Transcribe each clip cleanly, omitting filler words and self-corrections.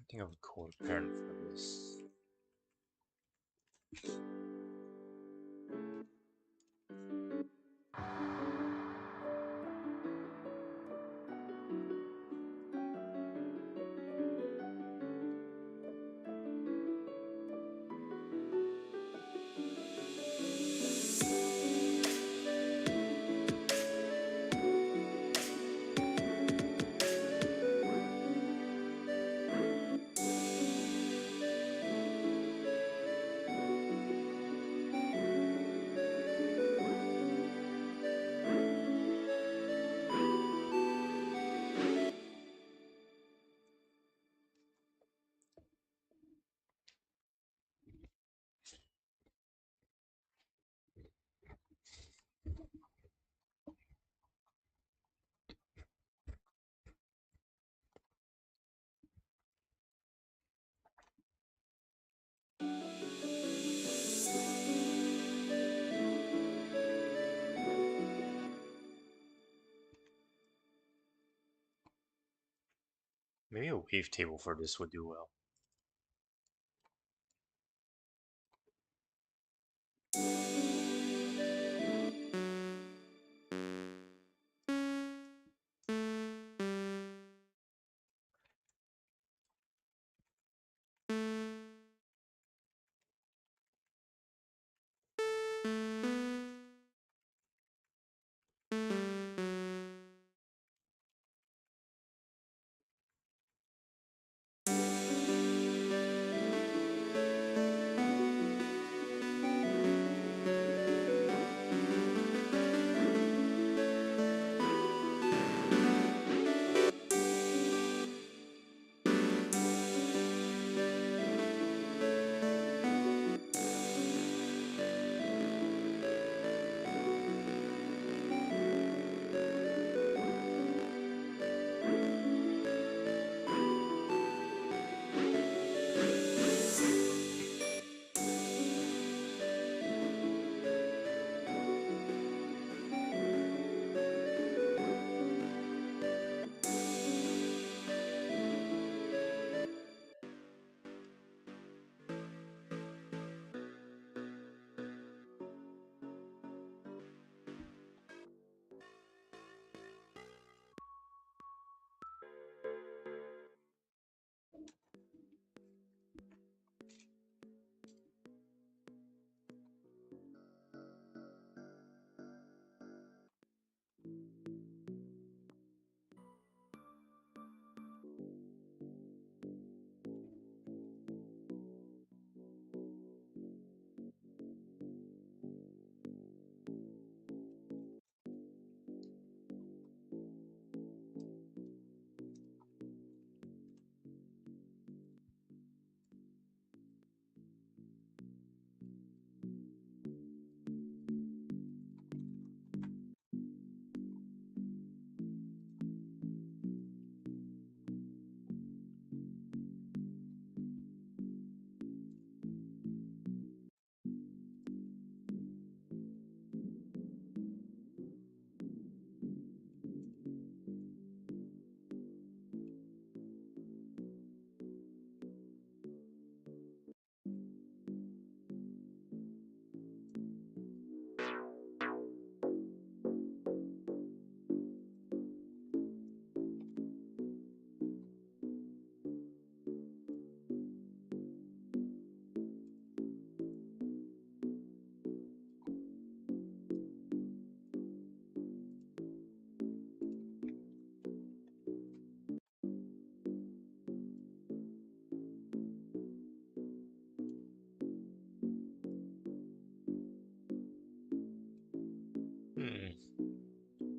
I think of a chord pattern for this. Maybe a wavetable for this would do well.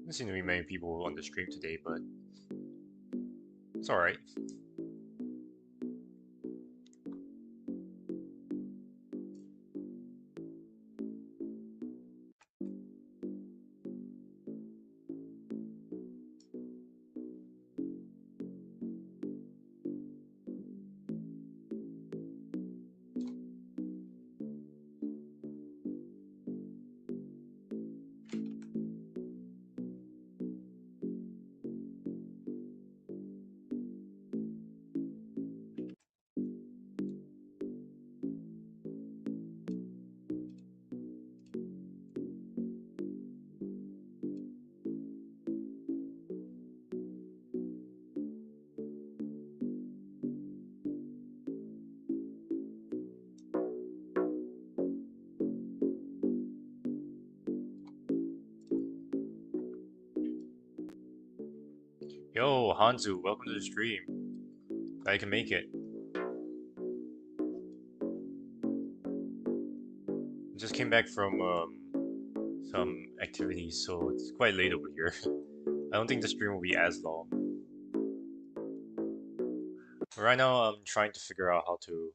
There seem to be many people on the stream today, but it's alright. Yo, Hanzu, welcome to the stream. Glad I can make it. Just came back from some activities, so it's quite late over here. I don't think the stream will be as long. Right now, I'm trying to figure out how to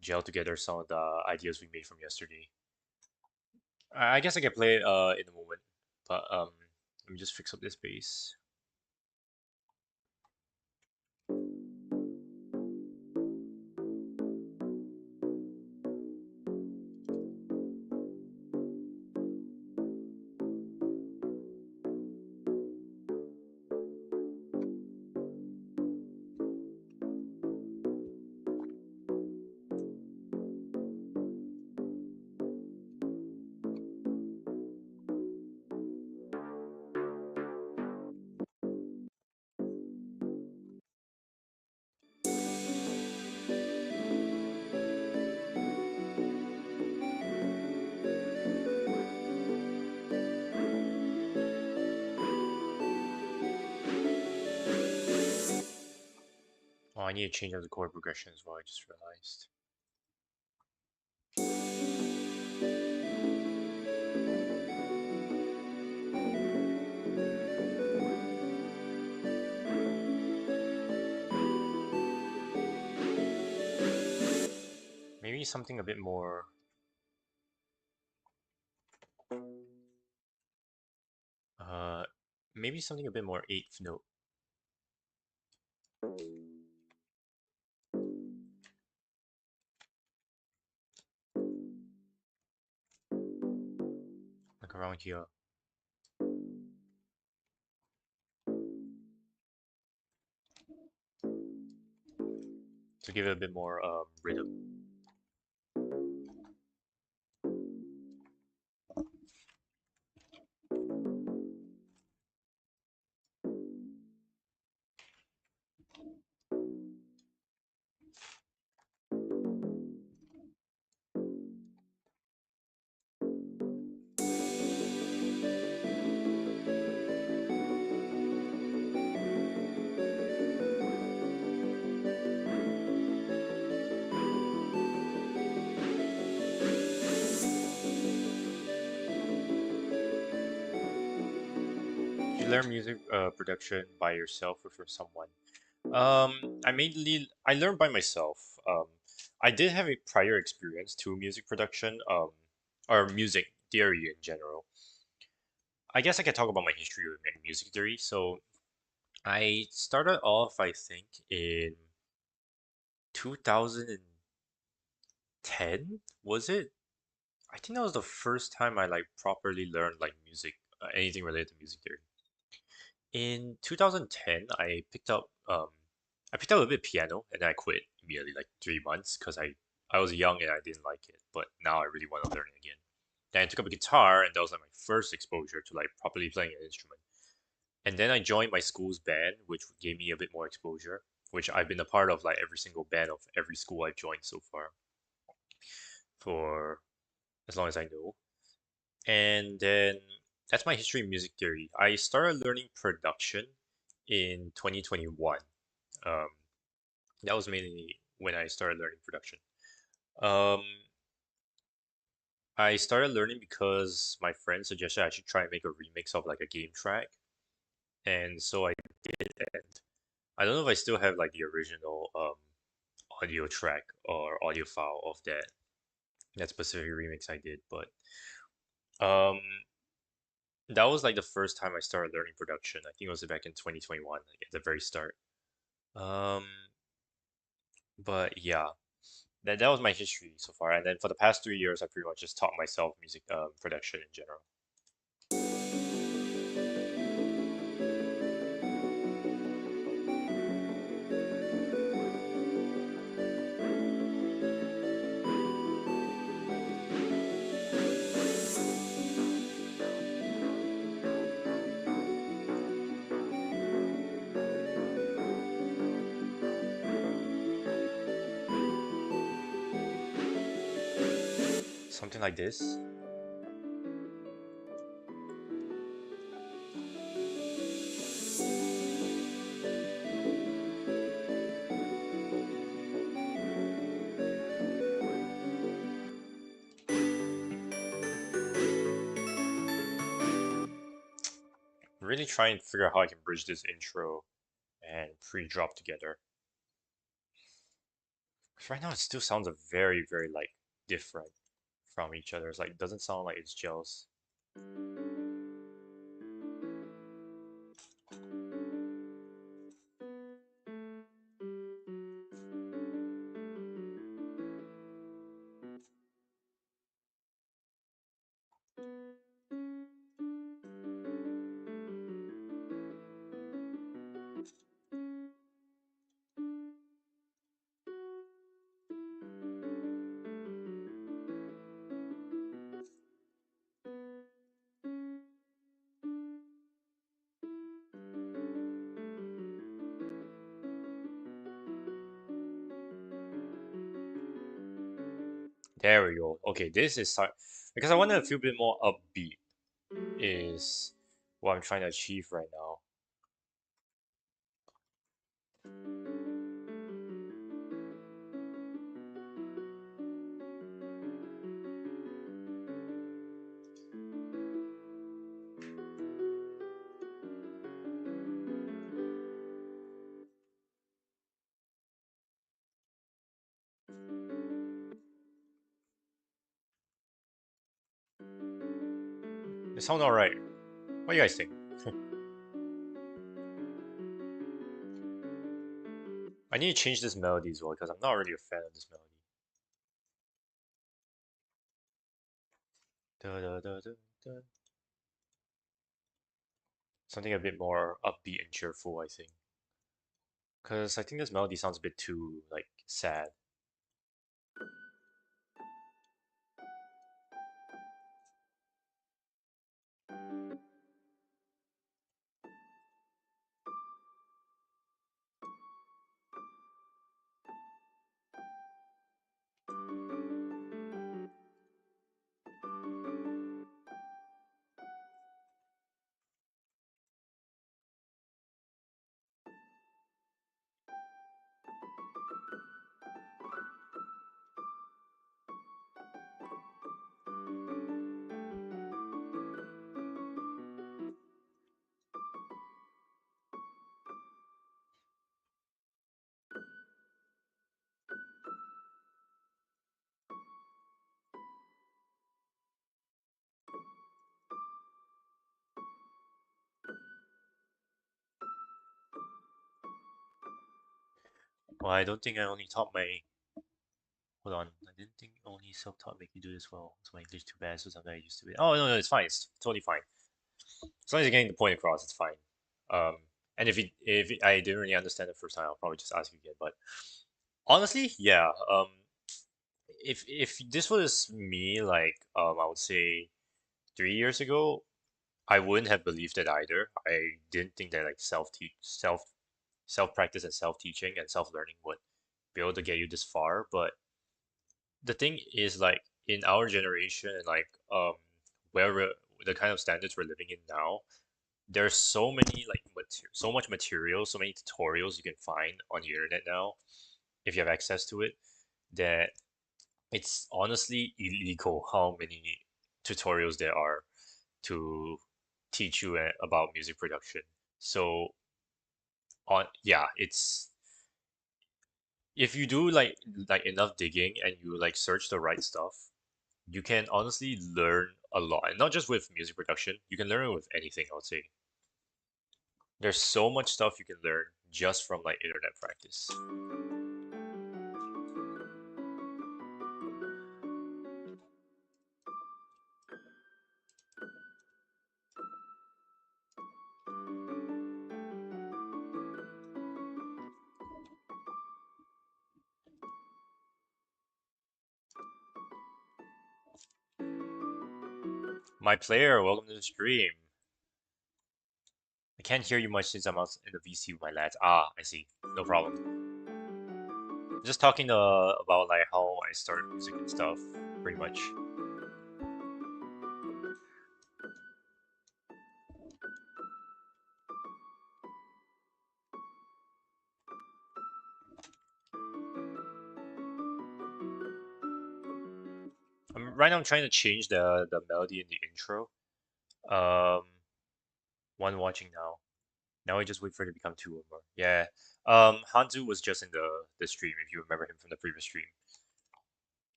gel together some of the ideas we made from yesterday. I guess I can play it in a moment, but let me just fix up this base. Oh, I need to change out the chord progression as well, I just realized. Maybe something a bit more uh maybe something a bit more eighth note. Like around here. To give it a bit more rhythm. You learn music production by yourself or from someone? I learned by myself. I did have a prior experience to music production, or music theory in general. I guess I can talk about my history with music theory. So I started off, I think, in 2010, was it? I think that was the first time I like properly learned like music, anything related to music theory. In 2010, I picked up a bit of piano and then I quit immediately, like 3 months, because I was young and I didn't like it, but now I really want to learn it again. Then I took up a guitar and that was like my first exposure to like properly playing an instrument. And then I joined my school's band, which gave me a bit more exposure, which I've been a part of like every single band of every school I've joined so far for as long as I know. And then that's my history in music theory. I started learning production in 2021. Um, that was mainly when I started learning production. Um, I started learning because my friend suggested I should try and make a remix of like a game track, and so I did. And I don't know if I still have like the original audio track or audio file of that specific remix I did, but um that was like the first time I started learning production. I think it was back in 2021, like at the very start. Um, but yeah, that was my history so far. And then for the past 3 years, I pretty much just taught myself music production in general. Something like this. Really trying to figure out how I can bridge this intro and pre-drop together. Because right now it still sounds a very like different from each other. It's like doesn't sound like it's gels. There we go. Okay, because I want to feel a bit more upbeat is what I'm trying to achieve right now. It sounds alright. What do you guys think? I need to change this melody as well because I'm not really a fan of this melody. Da, da, da, da, da. Something a bit more upbeat and cheerful, I think. Because I think this melody sounds a bit too, like, sad. Well, I don't think I only taught my. Hold on. I didn't think only self-taught make you do this well. Is my English too bad? So something I used to be. Oh, no, no, it's fine. It's totally fine. As long as you're getting the point across, it's fine. Um, and if I didn't really understand the first time, I'll probably just ask you again. But honestly, yeah. If this was me, like, I would say 3 years ago, I wouldn't have believed it either. I didn't think that like self practice and self teaching and self learning would be able to get you this far. But the thing is, like, in our generation and like where the kind of standards we're living in now, there's so many like so much material, so many tutorials you can find on the internet now if you have access to it, that it's honestly illegal how many tutorials there are to teach you about music production. So on yeah, it's if you do like enough digging and you like search the right stuff, you can honestly learn a lot. And not just with music production, you can learn it with anything, I would say. There's so much stuff you can learn just from like internet practice. My player, welcome to the stream. I can't hear you much since I'm out in the VC with my lads. Ah, I see. No problem. Just talking about like how I started music and stuff, pretty much. Right now I'm trying to change the melody in the intro. Um, one watching now. Now I just wait for it to become two or more. Yeah. Hanzu was just in the stream if you remember him from the previous stream.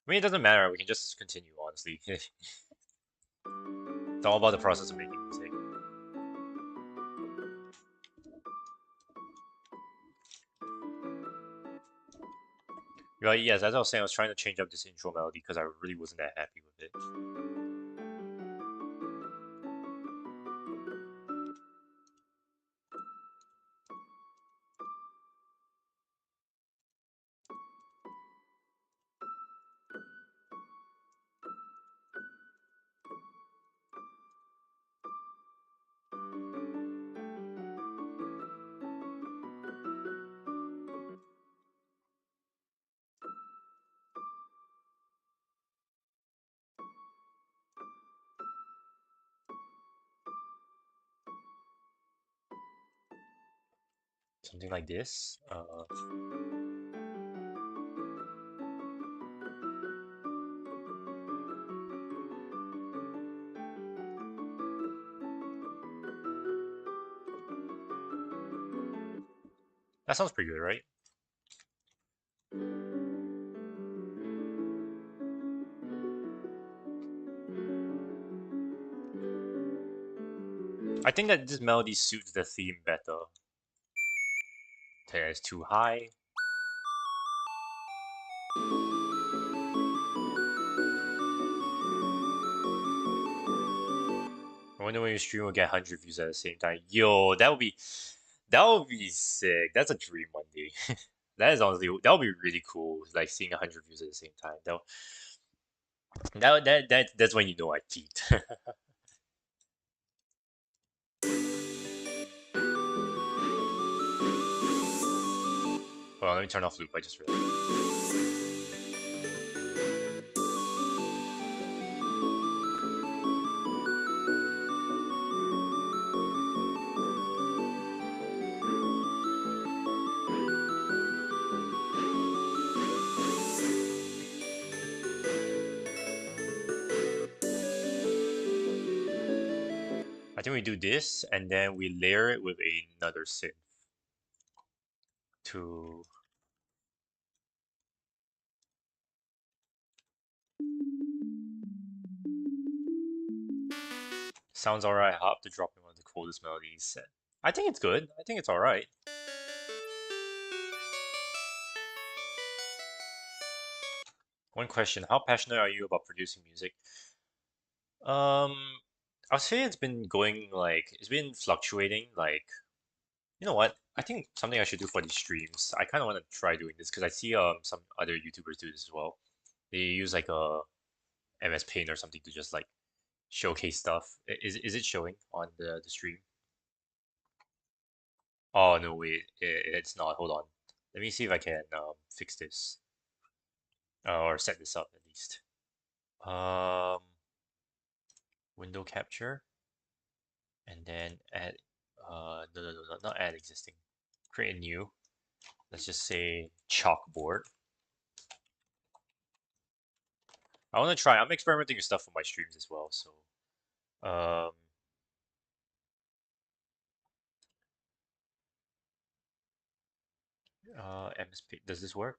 I mean, it doesn't matter. We can just continue, honestly. It's all about the process of making music. Right, yes, as I was saying, I was trying to change up this intro melody because I really wasn't that happy with it. Something like this. That sounds pretty good, right? I think that this melody suits the theme better. Okay, it's too high. I wonder when your stream will get 100 views at the same time. Yo, that would be sick. That's a dream one day. That is honestly that would be really cool. Like seeing 100 views at the same time. That's when you know I peaked. Well, let me turn off loop. I just realized. I think we do this and then we layer it with another synth to sounds alright. I'll have to drop in one of the coolest melodies set. I think it's good. I think it's alright. One question: how passionate are you about producing music? Um, I'll say it's been going like it's been fluctuating. Like, you know what? I think something I should do for these streams. I kind of want to try doing this because I see some other YouTubers do this as well. They use like a MS Paint or something to just like showcase stuff. Is it showing on the stream? Oh no, wait, it's not. Hold on. Let me see if I can fix this or set this up at least. Um, window capture, and then add. No, not add existing. Create a new. Let's just say chalkboard. I want to try. I'm experimenting with stuff for my streams as well. So, um, MSP. Does this work?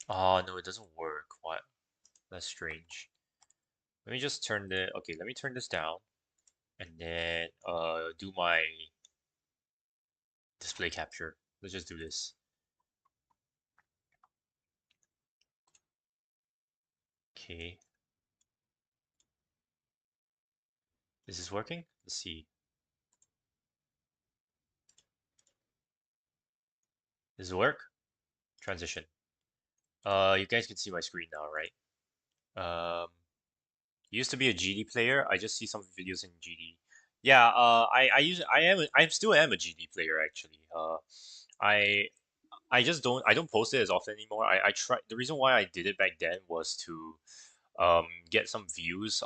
Oh no, it doesn't work. What? That's strange. Let me just turn the. Okay, let me turn this down, and then do my display capture. Let's just do this. Okay. This is working? Let's see. Does it work? Transition. You guys can see my screen now, right? Used to be a GD player. I just see some videos in GD. Yeah, I still am a GD player actually. I I don't post it as often anymore. I try the reason why I did it back then was to get some views,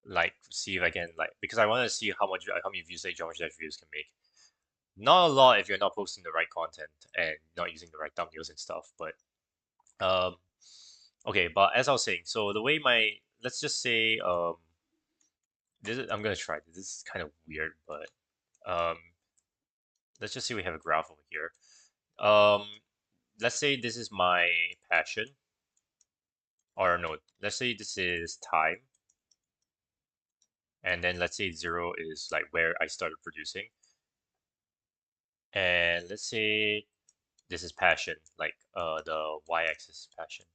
like see if I can like because I want to see how many views like Geometry Dash videos can make. Not a lot if you're not posting the right content and not using the right thumbnails and stuff, but um okay, but as I was saying, so the way my let's just say I'm gonna try this. This is kind of weird, but um let's just say we have a graph over here. Um let's say this is my passion, or no, let's say this is time, and then let's say 0 is like where I started producing, and let's say this is passion, like the y-axis passion.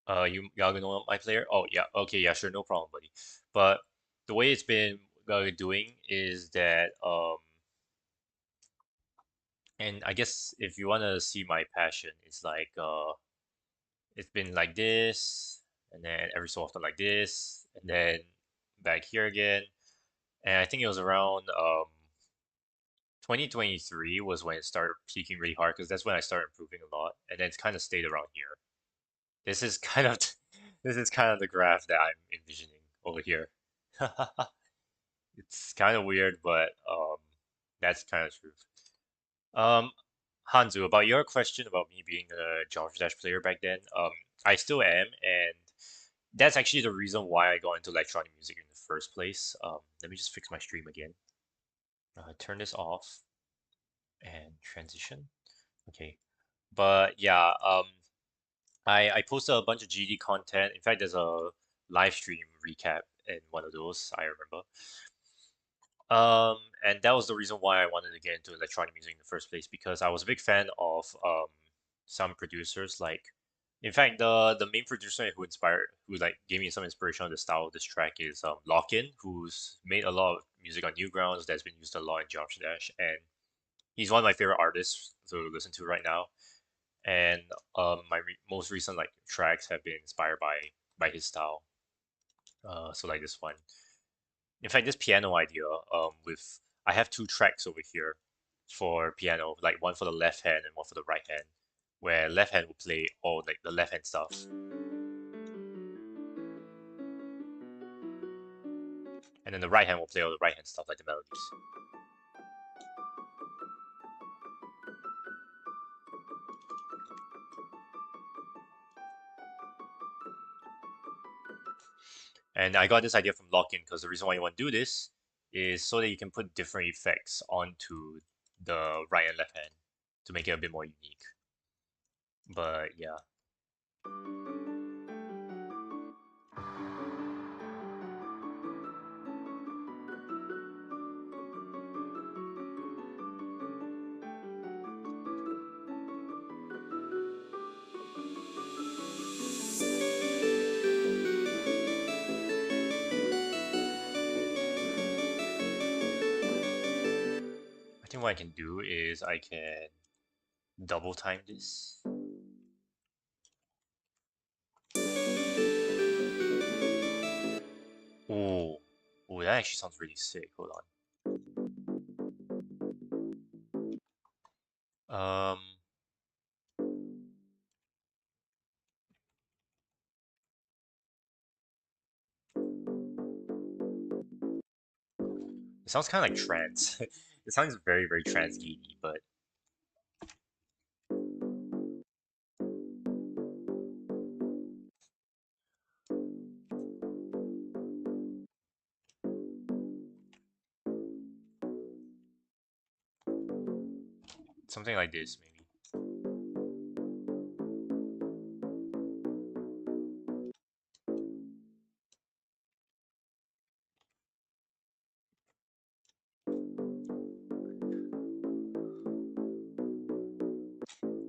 Y'all gonna know my player? Oh yeah, okay, yeah, sure, no problem, buddy. But the way it's been doing is that and I guess if you wanna see my passion, it's like it's been like this, and then every so often like this, and then back here again. And I think it was around 2023 was when it started peaking really hard because that's when I started improving a lot, and then it's kind of stayed around here. This is kind of this is kind of the graph that I'm envisioning over here. It's kind of weird, but that's kind of true. Um, Hanzu, about your question about me being a Geometry Dash player back then, I still am, and that's actually the reason why I got into electronic music in the first place. Let me just fix my stream again. Turn this off and transition. Okay, but yeah, I posted a bunch of GD content. In fact, there's a live stream recap in one of those, I remember. And that was the reason why I wanted to get into electronic music in the first place, because I was a big fan of some producers. Like, in fact, the main producer who like gave me some inspiration on the style of this track is Lock-In, who's made a lot of music on Newgrounds that's been used a lot in Geometry Dash, and he's one of my favorite artists to listen to right now. And my most recent like tracks have been inspired by his style. So like this one. In fact, this piano idea, with I have two tracks over here for piano, like one for the left hand and one for the right hand, where left hand will play all like the left hand stuff, and then the right hand will play all the right hand stuff like the melodies. And I got this idea from Lock-In because the reason why you want to do this is so that you can put different effects onto the right and left hand to make it a bit more unique. But yeah. I think what I can do is I can double time this. Oh, oh, that actually sounds really sick. Hold on. It sounds kind of like trance. It sounds very, very trance geeky, but something like this maybe.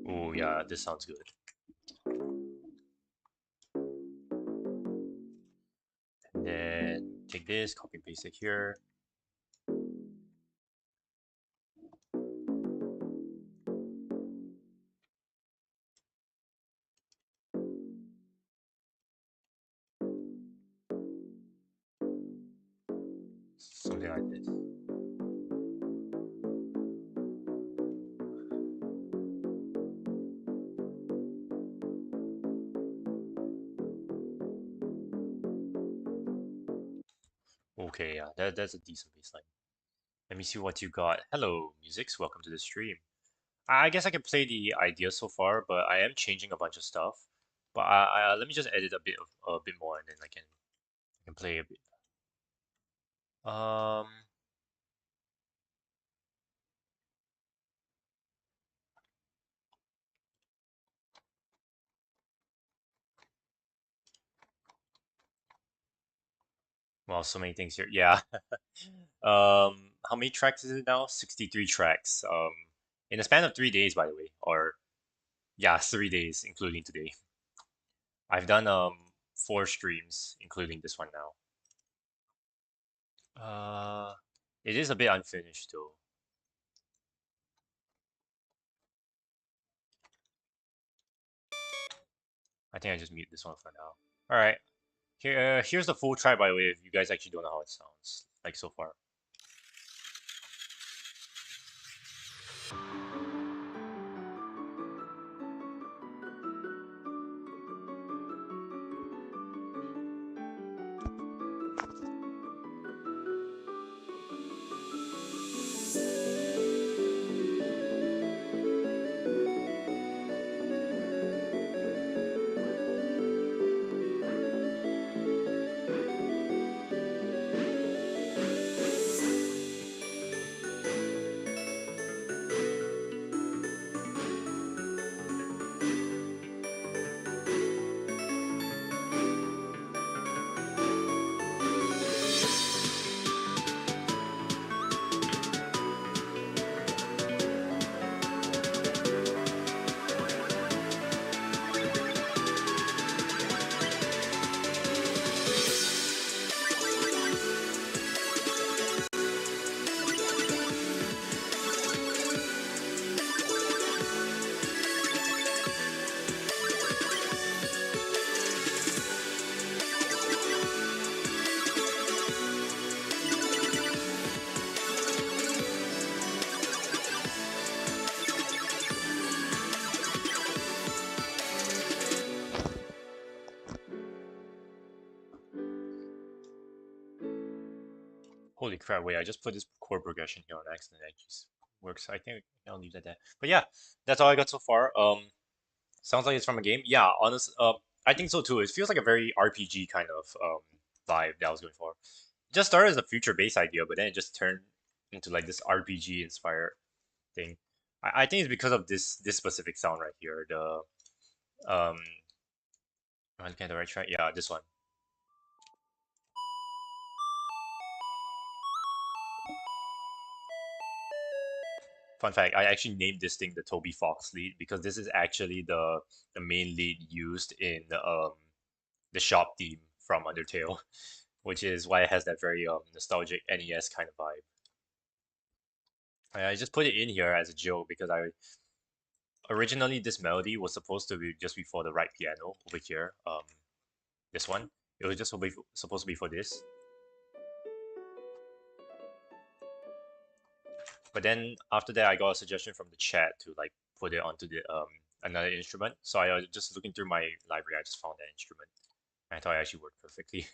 Oh yeah, this sounds good. And then take this, copy and paste it here. Something like this. Okay, yeah, that's a decent baseline. Let me see what you got. Hello, musics. Welcome to the stream. I guess I can play the idea so far, but I am changing a bunch of stuff. But let me just edit a bit more, and then I can play a bit. Um, well, so many things here. Yeah. How many tracks is it now? 63 tracks. In a span of 3 days, by the way, or yeah, 3 days, including today. I've done 4 streams, including this one now. It is a bit unfinished though. I think I just mute this one for now. All right, here's the full track, by the way, if you guys actually don't know how it sounds like so far. Holy crap! Wait, I just put this chord progression here on accident. It just works. I think I'll leave that there. But yeah, that's all I got so far. Sounds like it's from a game. Yeah, honest. I think so too. It feels like a very RPG kind of vibe that I was going for. It just started as a future based idea, but then it just turned into like this RPG inspired thing. I think it's because of this specific sound right here. The am I looking at the right track? Yeah, this one. Fun fact: I actually named this thing the Toby Fox lead because this is actually the main lead used in the shop theme from Undertale, which is why it has that very nostalgic NES kind of vibe. I just put it in here as a joke because I originally this melody was supposed to be just before the right piano over here. This one. It was just supposed to be for this. But then after that, I got a suggestion from the chat to like put it onto the another instrument. So I was just looking through my library. I just found that instrument. And I thought it actually worked perfectly.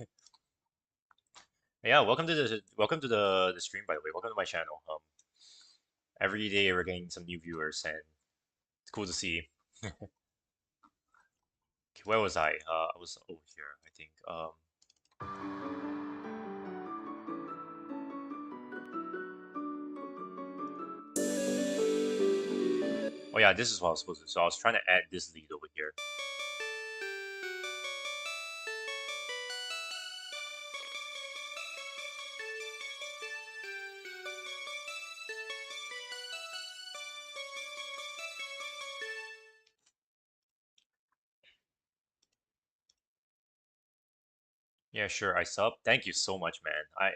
Yeah, welcome to the stream by the way. Welcome to my channel. Every day we're getting some new viewers and it's cool to see. Okay, where was I? I was over here, I think. Oh yeah, this is what I was supposed to do. So I was trying to add this lead over here. Yeah, sure. I sub. Thank you so much, man.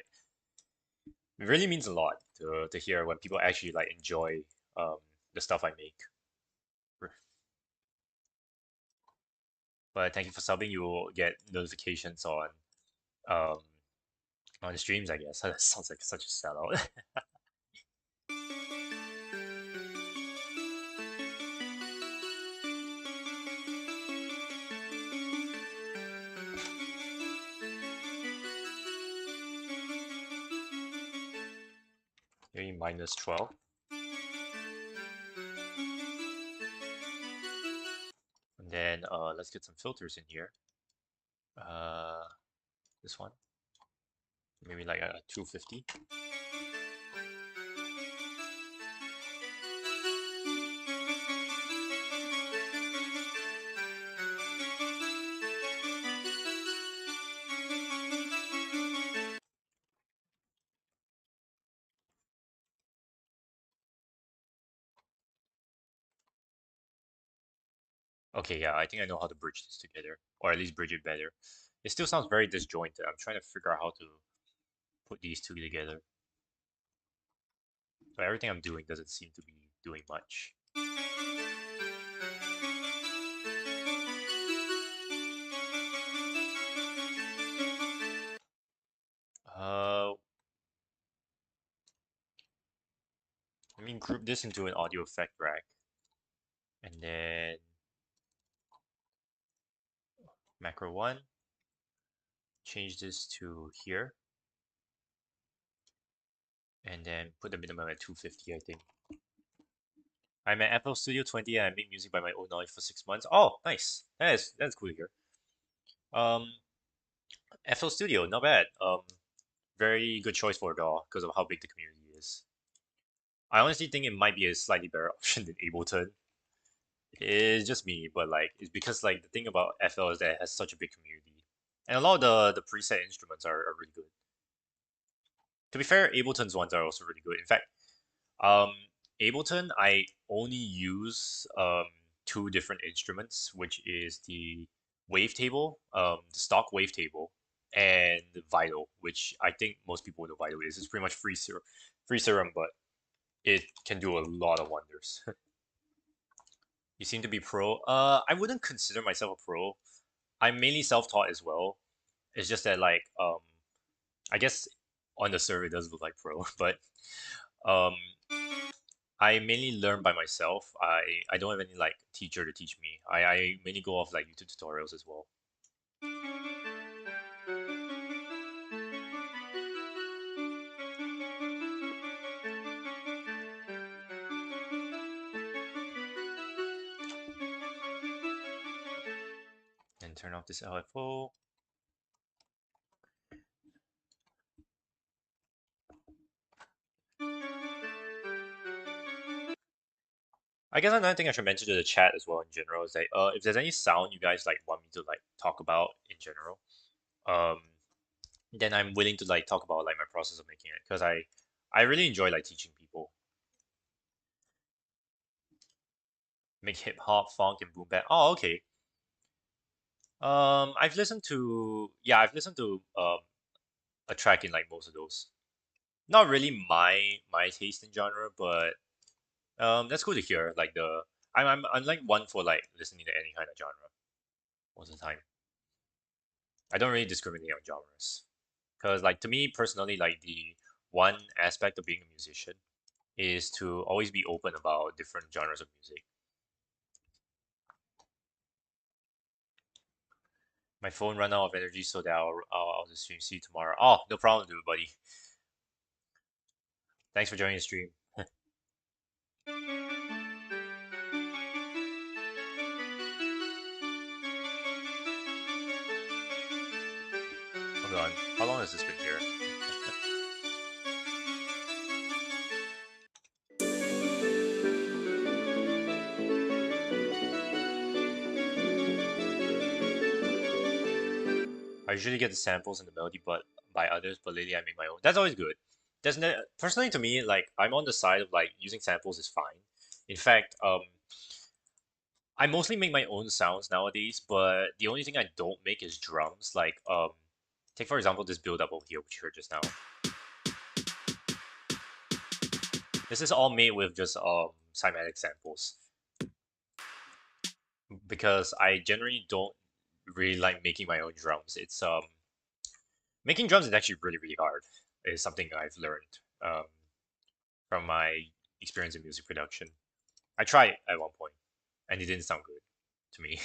It really means a lot to hear when people actually like enjoy um the stuff I make. But thank you for subbing. You will get notifications um on the streams, I guess. That sounds like such a sellout. Maybe minus 12. And then let's get some filters in here. Uh, this one. Maybe like a 250. Okay, yeah, I think I know how to bridge this together, or at least bridge it better. It still sounds very disjointed. I'm trying to figure out how to put these two together. So everything I'm doing doesn't seem to be doing much. Uh, I mean, group this into an audio effect rack, and then macro one. Change this to here, and then put the minimum at 250, I think. I'm at FL Studio 20 and I make music by my own knowledge for 6 months. Oh, nice. That's cool to hear. Um, FL Studio, not bad. Very good choice for a DAW because of how big the community is. I honestly think it might be a slightly better option than Ableton. It's just me, but like it's because like the thing about FL is that it has such a big community, and a lot of the preset instruments are really good. To be fair, Ableton's ones are also really good. In fact, um, Ableton I only use two different instruments, which is the wavetable, the stock wavetable, and the Vital, which I think most people know Vital is. It's pretty much free serum, but it can do a lot of wonders. You seem to be pro. I wouldn't consider myself a pro. I'm mainly self-taught as well. It's just that like I guess on the server it does look like pro, but um I mainly learn by myself. I don't have any like teacher to teach me. I mainly go off like YouTube tutorials as well. turn off this LFO. I guess another thing I should mention to the chat as well in general is that if there's any sound you guys like want me to like talk about in general, um, then I'm willing to like talk about like my process of making it because I really enjoy like teaching people. Make hip hop, funk, and boom bap. Oh, okay. I've listened to I've listened to a track in like most of those. Not really my taste in genre, but that's cool to hear. Like I'm like one for like listening to any kind of genre most of the time. I don't really discriminate on genres because like to me personally, like the one aspect of being a musician is to always be open about different genres of music. My phone ran out of energy, so that I'll just stream. See you tomorrow. Oh, no problem, dude, buddy. Thanks for joining the stream. Hold on. How long has this been here? I usually get the samples and the melody, but by others. But lately, I make my own. That's always good. Personally to me, like I'm on the side of like using samples is fine. In fact, I mostly make my own sounds nowadays, but the only thing I don't make is drums. Like take for example this build up over here, which you heard just now. This is all made with just cymatic samples because I generally don't really like making my own drums. It's making drums is actually really hard. It's something I've learned from my experience in music production. I tried at one point, and it didn't sound good to me.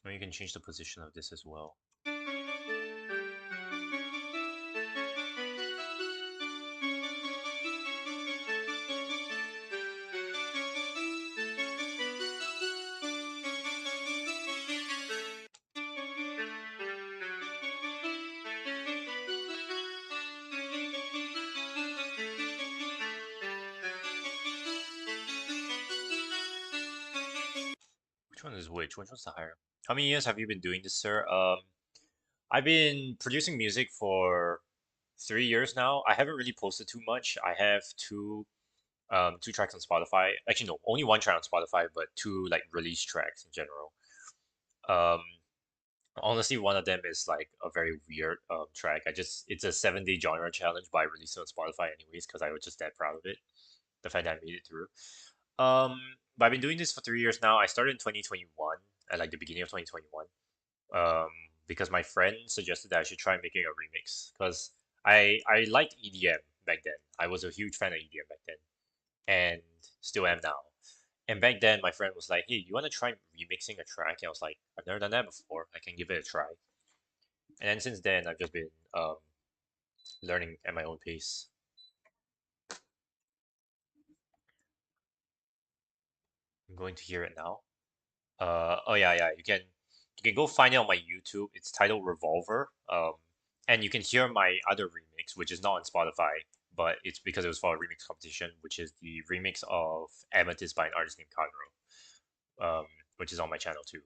Now you can change the position of this as well. Which one is which? Which one's the higher? How many years have you been doing this, sir? I've been producing music for 3 years now. I haven't really posted too much. I have two tracks on Spotify. Actually, no, only one track on Spotify, but two like release tracks in general. Um, Honestly, one of them is like a very weird track. It's a 7 day genre challenge, but I released it on Spotify anyways because I was just that proud of it. The fact that I made it through. But I've been doing this for 3 years now. I started in 2021, at like the beginning of 2021. Um, because my friend suggested that I should try making a remix because I liked EDM back then. I was a huge fan of EDM back then, and still am now. And back then, my friend was like, "Hey, you want to try remixing a track?" And I was like, "I've never done that before. I can give it a try." And then since then, I've just been learning at my own pace. I'm going to hear it now. Oh yeah, you can go find it on my YouTube. It's titled Revolver. And you can hear my other remix, which is not on Spotify, but it's because it was for a remix competition, which is the remix of Amethyst by an artist named Conro, which is on my channel too.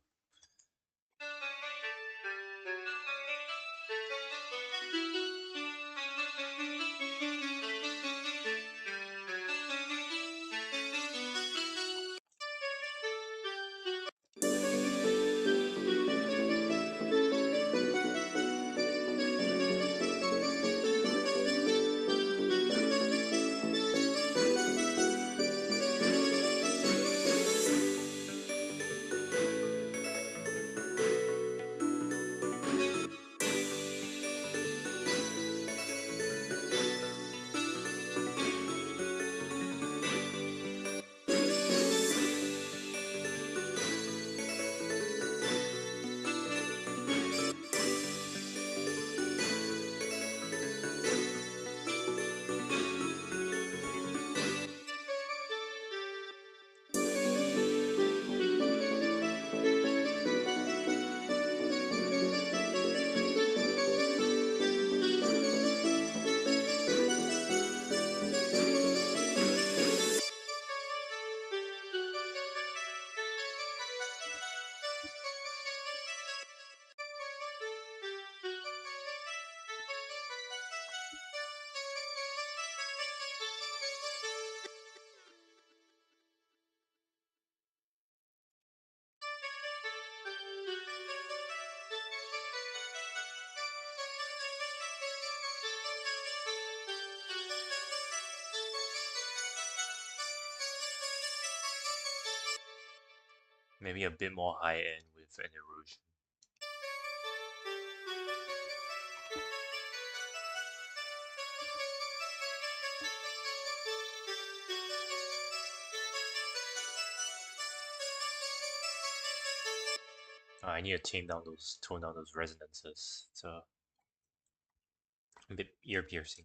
Maybe a bit more high end with an erosion. I need to tone down those resonances. It's a bit ear piercing.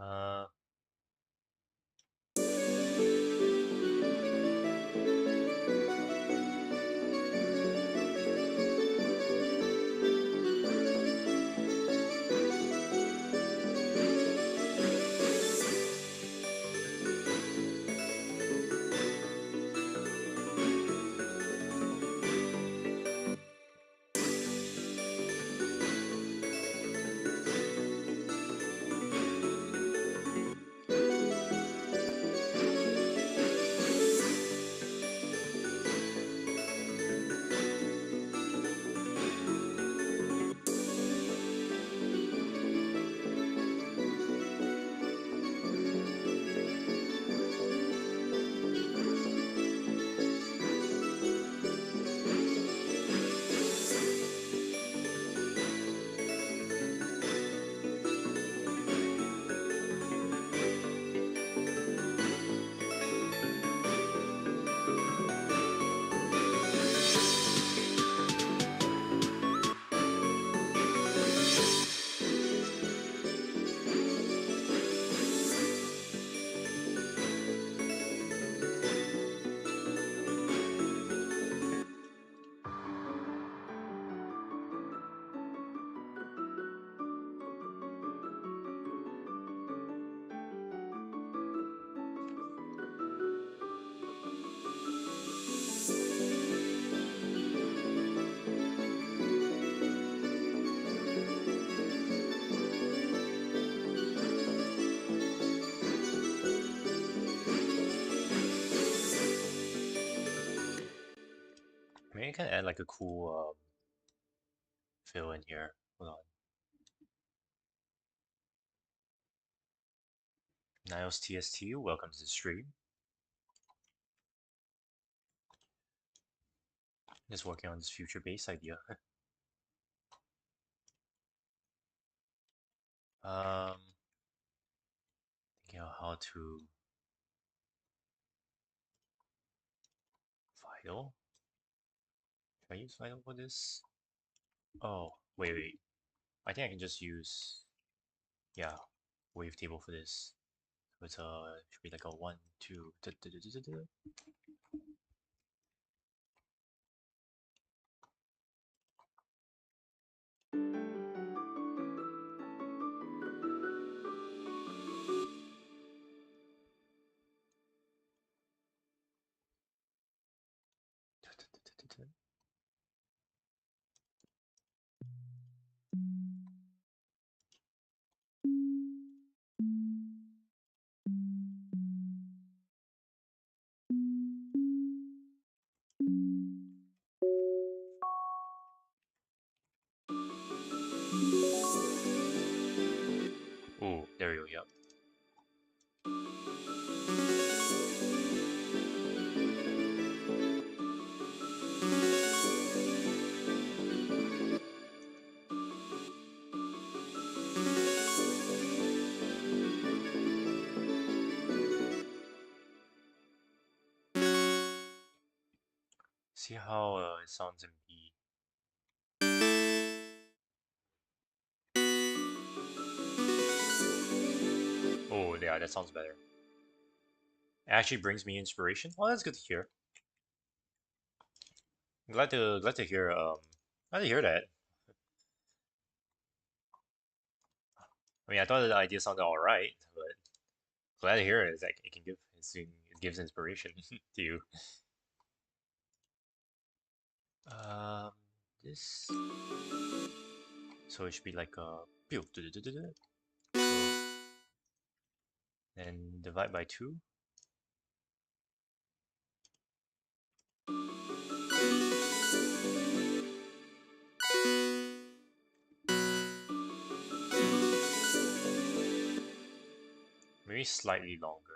Uh, maybe I can add like a cool fill in here. Hold on. Niles TST, welcome to the stream. Just working on this future bass idea. Thinking of how to Vital. Should I use Vital for this? Oh, wait. I think I can just use, yeah, wavetable for this. So it's should be like a 1, 2. See how it sounds in B. Oh yeah, that sounds better. It actually brings me inspiration. Well, that's good to hear. Glad to hear that. I mean, I thought the idea sounded all right, but glad to hear it. It's like it gives inspiration to you. Um, this so it should be like pew, so then divide by 2. Maybe slightly longer.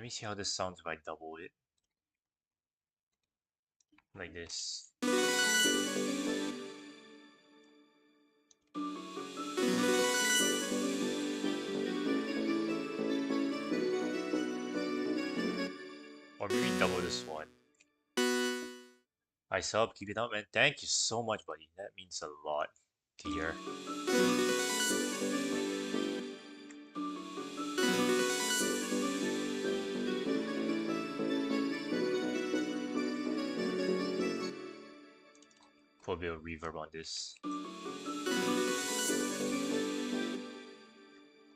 Let me see how this sounds if I double it like this. Or maybe double this one. I sub, keep it up, man. Thank you so much, buddy. That means a lot to hear. Put a bit of reverb on this.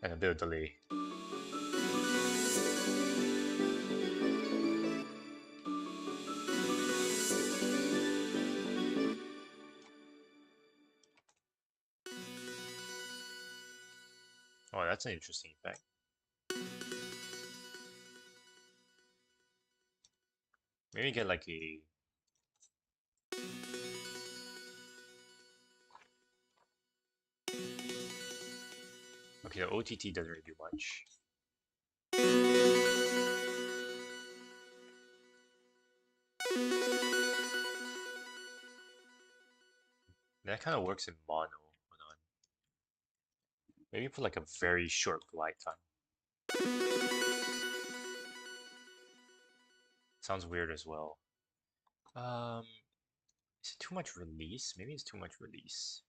And a bit of delay. Oh, that's an interesting effect. Maybe get like a... Okay, the OTT doesn't really do much. That kind of works in mono. Hold on. Maybe put like a very short glide time. Sounds weird as well. Is it too much release? Maybe it's too much release.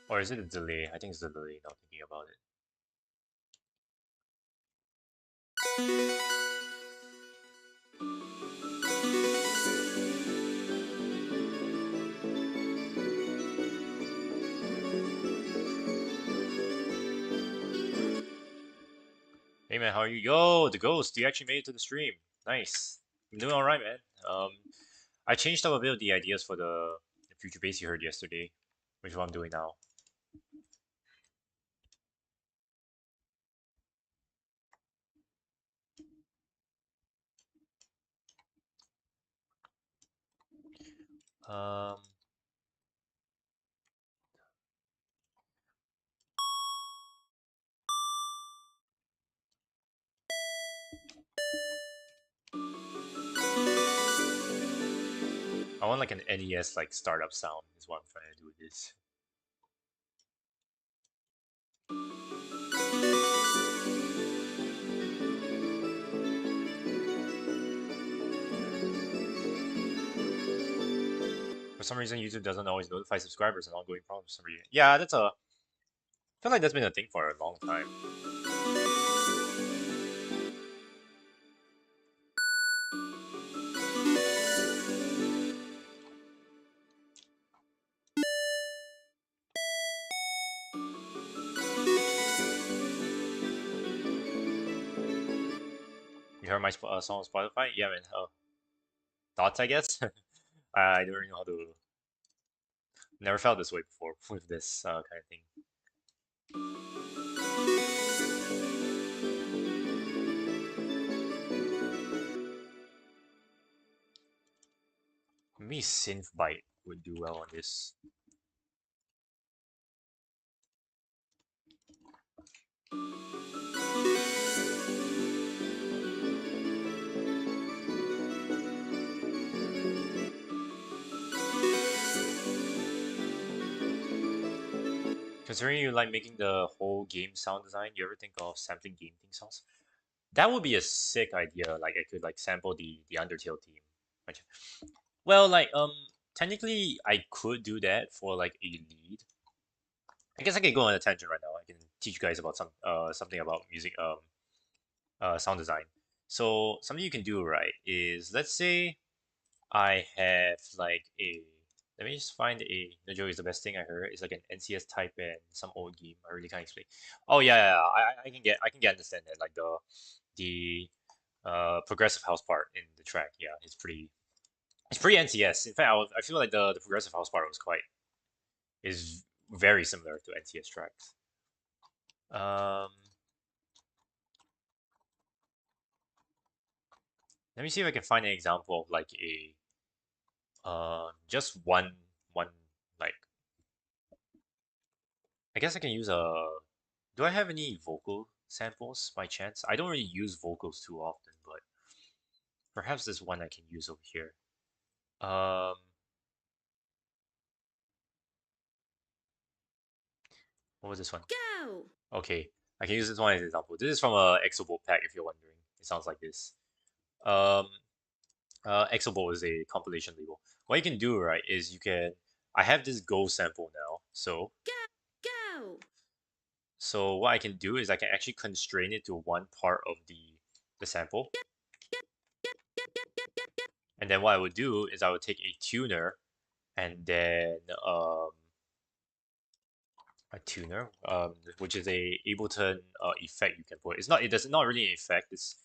Or is it a delay? I think it's the delay now thinking about it. Hey man, how are you? Yo, the ghost, you actually made it to the stream. Nice. I'm doing alright, man. Um, I changed up a bit of the ideas for the future base you heard yesterday, which is what I'm doing now. Um, I want like an NES like startup sound is what I'm trying to do with this. For some reason, YouTube doesn't always notify subscribers and ongoing problems for some reason. Yeah, that's a... I feel like that's been a thing for a long time. You heard my song on Spotify? Yeah, man. Thoughts, I guess? I don't really know how to Never felt this way before with this kind of thing. Maybe Synth Bite would do well on this. Considering you like making the whole game sound design, you ever think of sampling game theme sounds? That would be a sick idea. Like I could like sample the Undertale theme. Which- Well, like technically I could do that for like a lead. I guess I can go on a tangent right now. I can teach you guys about something about music sound design. So something you can do, right, is let's say I have like a let me just find a no joke is the best thing I heard. It's like an NCS type and some old game. I really can't explain. Oh yeah, yeah, yeah. I can get understand that like the progressive house part in the track. Yeah, it's pretty NCS. In fact, I feel like the progressive house part was quite is very similar to NCS tracks. Um, Let me see if I can find an example of like a just one like I guess I can use a. Do I have any vocal samples by chance? I don't really use vocals too often, but perhaps there's one I can use over here. Um, what was this one? Go! Okay, I can use this one as an example. This is from a Exobolt pack, if you're wondering. It sounds like this. Um, Exobolt is a compilation label. What you can do, right, is you can. I have this Go sample now, Go! so what I can do is I can actually constrain it to one part of the sample, and then what I would do is I would take a tuner and then a tuner, which is a Ableton effect you can put. It's not. It does not really an effect. It's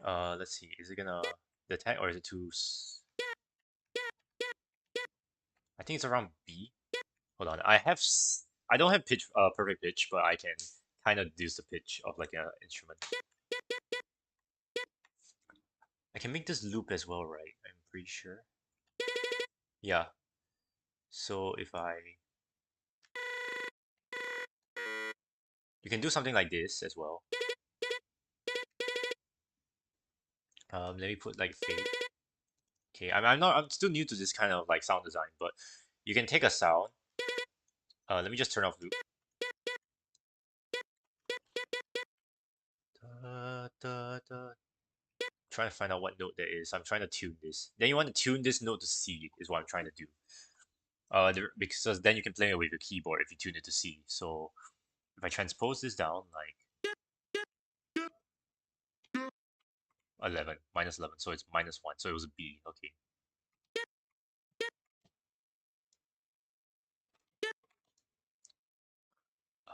let's see. Is it gonna detect or is it too? I think it's around B. Hold on. I don't have pitch perfect pitch, but I can kind of deduce the pitch of like an instrument. I can make this loop as well, right? I'm pretty sure. Yeah. So if I you can do something like this as well. Let me put like fade. Okay, I'm still new to this kind of like sound design, but you can take a sound. Let me just turn off loop. Da, da, da. Trying to find out what note that is. I'm trying to tune this. Then you want to tune this note to C is what I'm trying to do. Because then you can play it with your keyboard if you tune it to C. So if I transpose this down like 11 minus 11, so it's minus 1, so it was a B. Okay.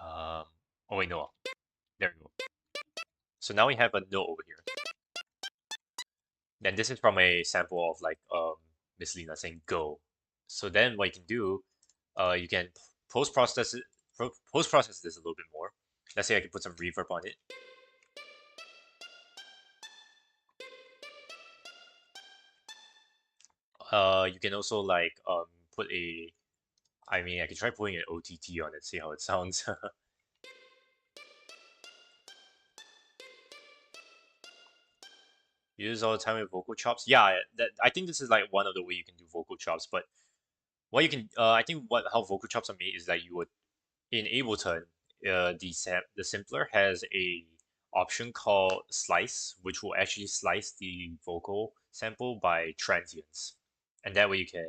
Um. Oh wait, no. There we go. So now we have a note over here. Then this is from a sample of like Miss Lina saying go. So then what you can do, you can post process it, post process this a little bit more. Let's say I can put some reverb on it. You can also like put a. I mean, I can try putting an OTT on it, see how it sounds. Use all the time with vocal chops. Yeah, that I think this is like one of the way you can do vocal chops. But what you can, I think what how vocal chops are made is that you would in Ableton, the simpler has a option called slice, which will actually slice the vocal sample by transients, and that way you can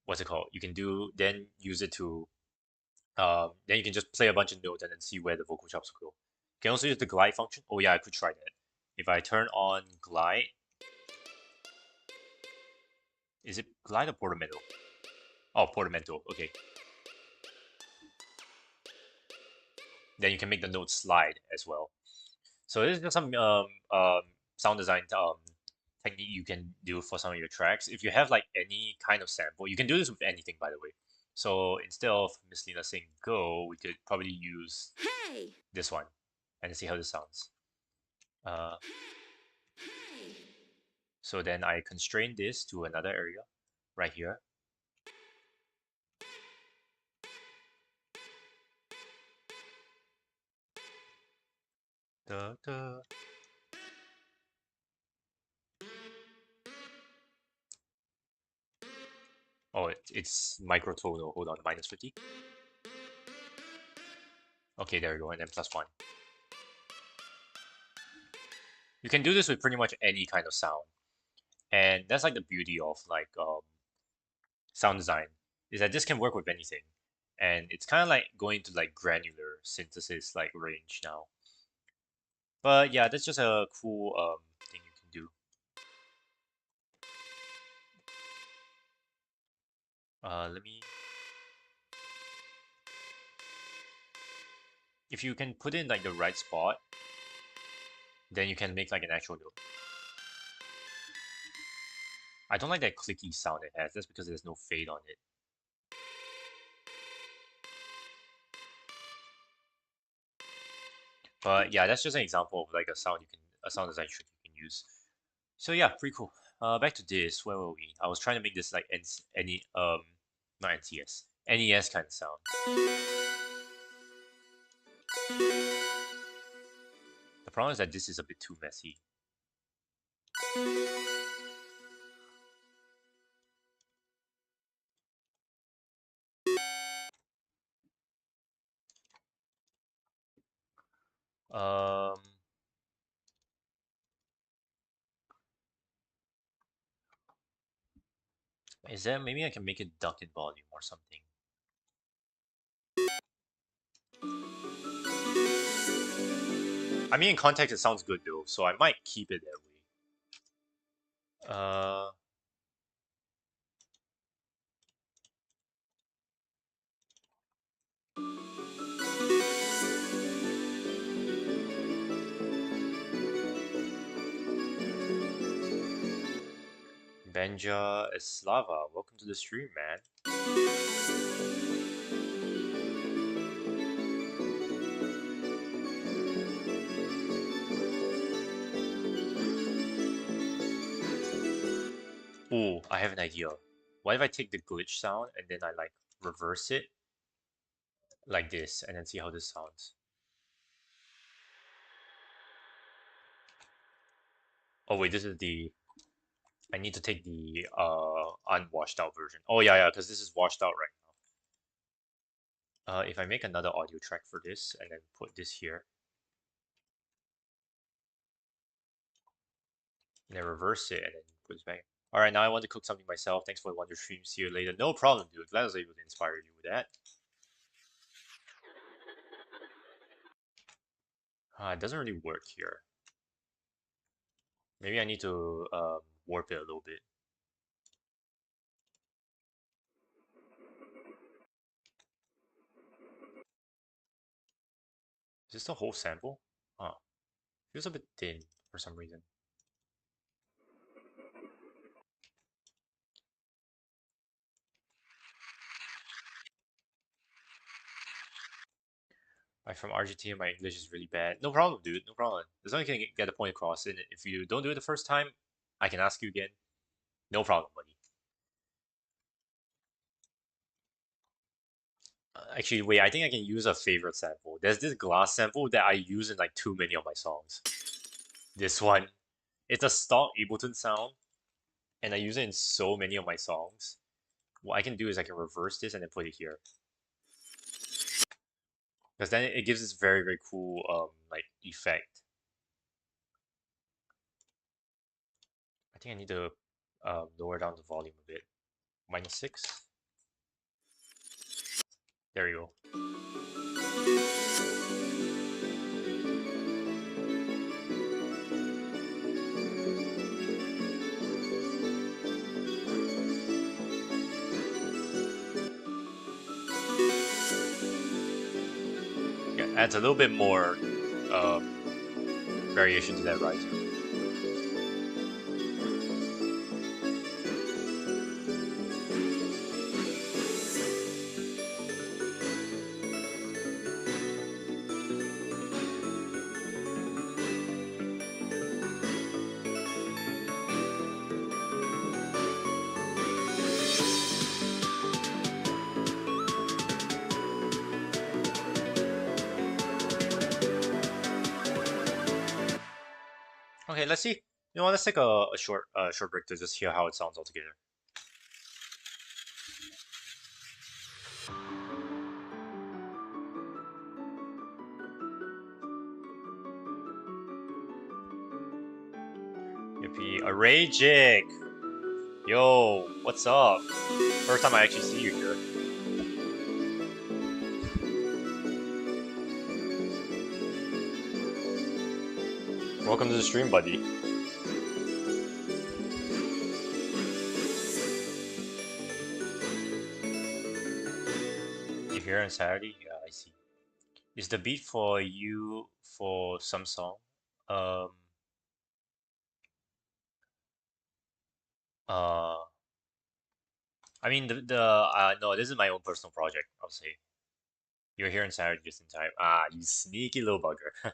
what's it called? You can do then use it to then you can just play a bunch of notes and then see where the vocal chops go. You can also use the glide function. Oh yeah, I could try that. If I turn on glide, is it glide or portamento? Oh, portamento. Okay. Then you can make the notes slide as well. So this is just some sound design technique you can do for some of your tracks. If you have like any kind of sample, you can do this with anything, by the way. So instead of Miss Lina saying go, we could probably use Hey! this one and see how this sounds. Uh, Hey! so then I constrain this to another area right here. Da, da. Oh, it's microtonal. Hold on, -50. Okay, there we go, and then +1. You can do this with pretty much any kind of sound, and that's like the beauty of like sound design, is that this can work with anything, and it's kind of like going to like granular synthesis like range now. But yeah, that's just a cool thing you can do. Let me. If you can put in like the right spot, then you can make like an actual note. I don't like that clicky sound it has. That's because there's no fade on it. But yeah, that's just an example of like a sound design trick you can use. So yeah, pretty cool. Back to this. Where were we? I was trying to make this like not NTS, NES kind of sound. The problem is that this is a bit too messy. Um, is there maybe I can make it duck in volume or something? I mean, in context, it sounds good though, so I might keep it that way. Benja Eslava, welcome to the stream, man. Ooh, I have an idea. What if I take the glitch sound and then I like reverse it like this and then see how this sounds? Oh wait, this is the. I need to take the unwashed out version. Oh yeah, because this is washed out right now. If I make another audio track for this and then put this here, and then reverse it and then put it back. All right, now I want to cook something myself. Thanks for the wonder stream. See you later. No problem, dude. Glad I was able to inspire you with that. It doesn't really work here. Maybe I need to warp it a little bit. Is this the whole sample? Huh. Feels a bit thin for some reason. I'm from Argentina. My English is really bad. No problem, dude. No problem. As long as you can get the point across. And if you don't do it the first time, I can ask you again. No problem, buddy. Actually, wait. I think I can use a favorite sample. There's this glass sample that I use in like too many of my songs. This one. It's a stock Ableton sound, and I use it in so many of my songs. What I can do is I can reverse this and then put it here. Because then it gives this very, very cool like effect. I think I need to lower down the volume a bit. -6. There you go. Yeah, adds a little bit more variation to that riser. Okay, let's see. You know what? Let's take a short break to just hear how it sounds altogether. Yippee! Arajic! Yo, what's up? First time I actually see you here. Welcome to the stream, buddy. You here on Saturday? Yeah, I see. Is the beat for you for some song? Um, uh, I mean no, this is my own personal project. I'll say you're here on Saturday just in time. Ah, you sneaky little bugger.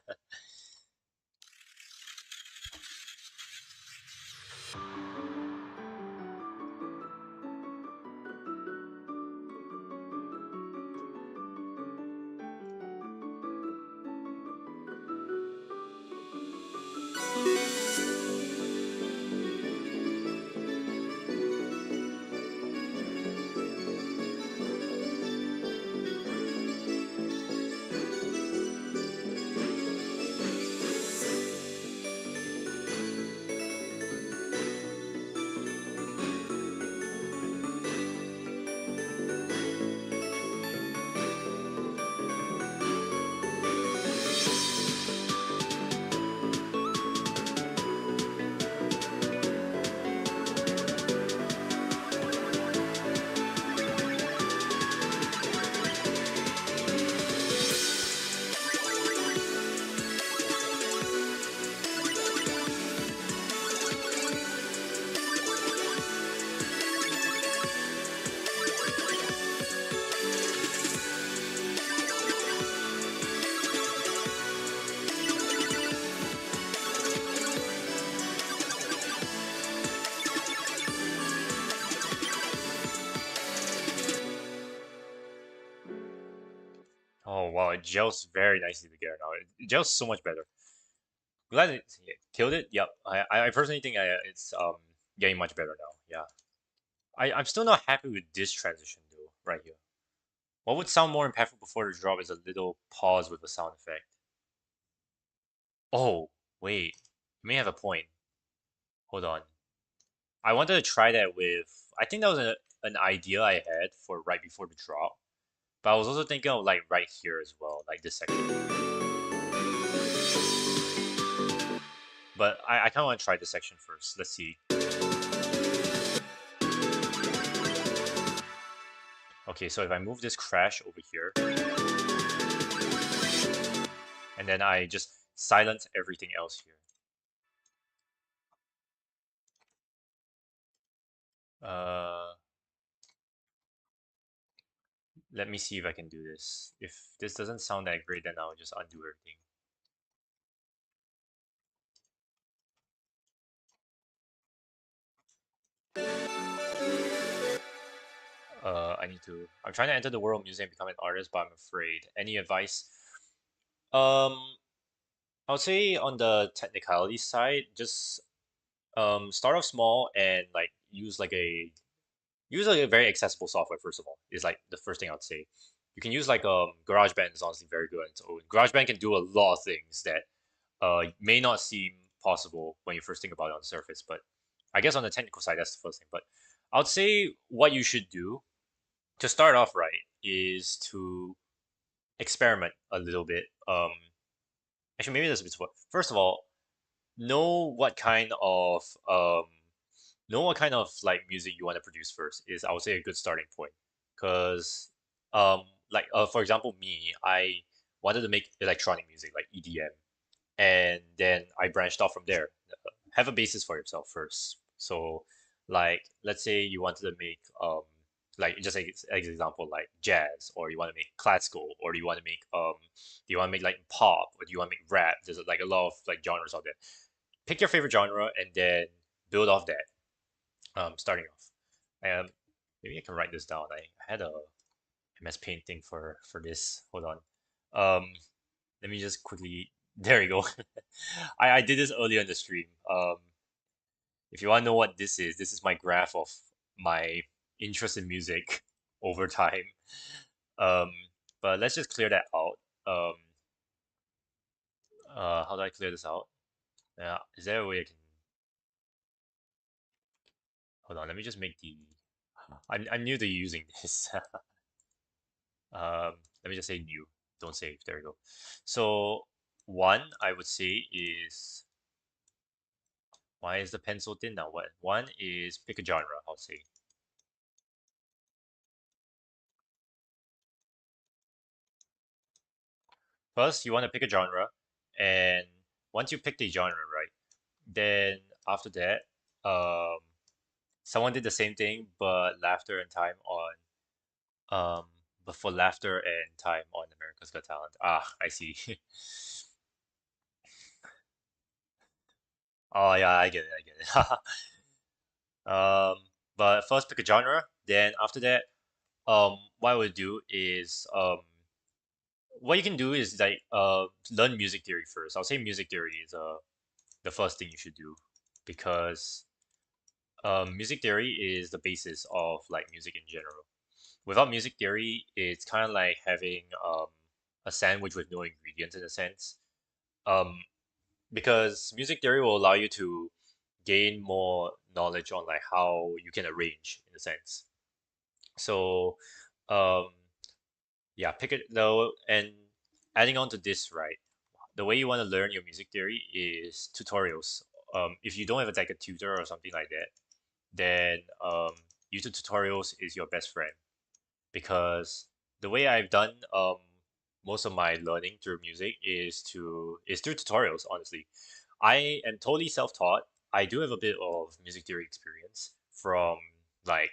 Oh wow, it gels very nicely together now. It gels so much better. Glad it killed it. Yep. I personally think it's getting much better now. Yeah. I'm still not happy with this transition though, right here. What would sound more impactful before the drop is a little pause with a sound effect. Oh, wait. You may have a point. Hold on. I wanted to try that with I think that was an idea I had for right before the drop. But I was also thinking of like right here as well, like this section. But I kind of want to try this section first. Let's see. Okay, so if I move this crash over here, and then I just silence everything else here. Uh, Let me see if I can do this. If this doesn't sound that great, then I'll just undo everything. I'm trying to enter the world music and become an artist, but I'm afraid. Any advice? Um, I would say on the technicality side, just start off small and like use like a very accessible software first of all. Is like the first thing I'd say. You can use like GarageBand is honestly very good on its own. GarageBand can do a lot of things that may not seem possible when you first think about it on the surface, but I guess on the technical side that's the first thing. But I would say what you should do to start off right is to experiment a little bit. Actually, maybe that's a bit. First of all, know what kind of like music you want to produce first is I would say a good starting point because like for example me I wanted to make electronic music like EDM and then I branched off from there. Have a basis for yourself first. So like let's say you wanted to make like just like as example like jazz or you want to make classical or do you want to make do you want to make like pop or do you want to make rap? There's like a lot of like genres out there. Pick your favorite genre and then build off that. Starting off. Maybe I can write this down. I had a MS Paint thing for this. Hold on. Um, Let me just quickly There you go. I did this earlier in the stream. If you want to know what this is my graph of my interest in music over time. Um, but let's just clear that out. Um, how do I clear this out? Yeah, is there a way I can? Hold on, let me just make the. I'm new to using this. Let me just say new. Don't save. There we go. So one I would say is why is the pencil thin now? What one is pick a genre. I'll say first you want to pick a genre, and once you pick the genre, right, then after that, um, someone did the same thing, but laughter and time on but for laughter and time on America's Got Talent. Ah, I see. Oh yeah, I get it, I get it. But first pick a genre, then after that, what I would do is what you can do is like learn music theory first. I'll say music theory is the first thing you should do because music theory is the basis of like music in general. Without music theory, it's kind of like having a sandwich with no ingredients in a sense. Um, because music theory will allow you to gain more knowledge on like how you can arrange in a sense. So, um, yeah, pick it though, and adding on to this, right? The way you want to learn your music theory is tutorials. If you don't have like a tutor or something like that, then YouTube tutorials is your best friend because the way I've done most of my learning through music is through tutorials. Honestly, I am totally self-taught. I do have a bit of music theory experience from like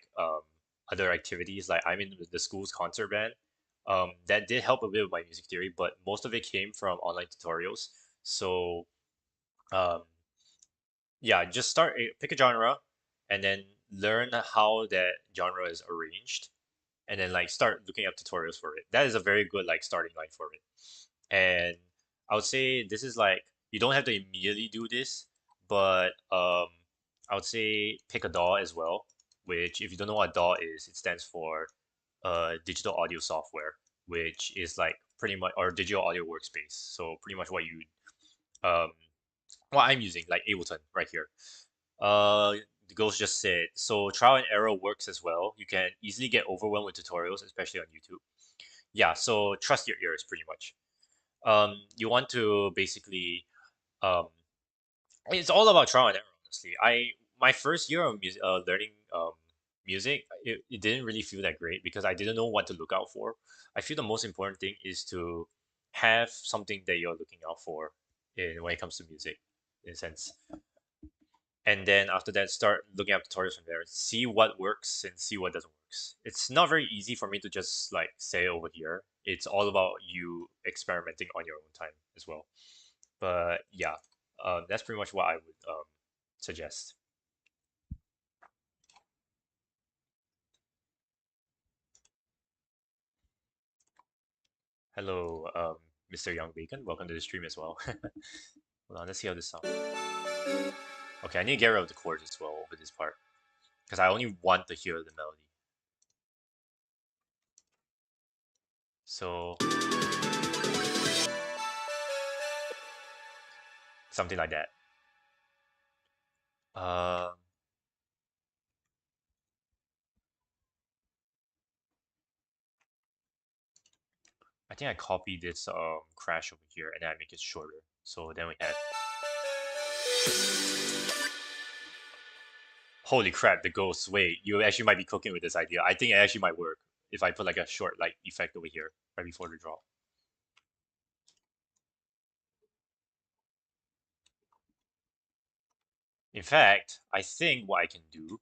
other activities. Like I'm in the school's concert band. That did help a bit with my music theory, but most of it came from online tutorials. So um, yeah, just pick a genre, and then learn how that genre is arranged and then like start looking up tutorials for it. That is a very good like starting line for it. And I would say this is like you don't have to immediately do this, but I would say pick a DAW as well, which if you don't know what DAW is, it stands for digital audio software, which is like pretty much or digital audio workspace. So pretty much um what I'm using, like Ableton right here. Uh, the Ghost just said, so trial and error works as well. You can easily get overwhelmed with tutorials, especially on YouTube. Yeah, so trust your ears pretty much. You want to basically, um, it's all about trial and error, honestly. My first year of learning music, it didn't really feel that great because I didn't know what to look out for. I feel the most important thing is to have something that you're looking out for when it comes to music, in a sense. And then after that start looking up tutorials from there, see what works and see what doesn't work. It's not very easy for me to just like say over here. It's all about you experimenting on your own time as well. But yeah, that's pretty much what I would suggest. Hello, Mr. Young Bacon, welcome to the stream as well. Hold on, let's see how this sounds. Okay, I need to get rid of the chords as well over this part because I only want to hear the melody. So something like that. Um, I think I copied this crash over here and then I make it shorter. So then we have holy crap, the ghost. Wait, you actually might be cooking with this idea. I think it actually might work if I put like a short like effect over here right before the drop. In fact, I think what I can do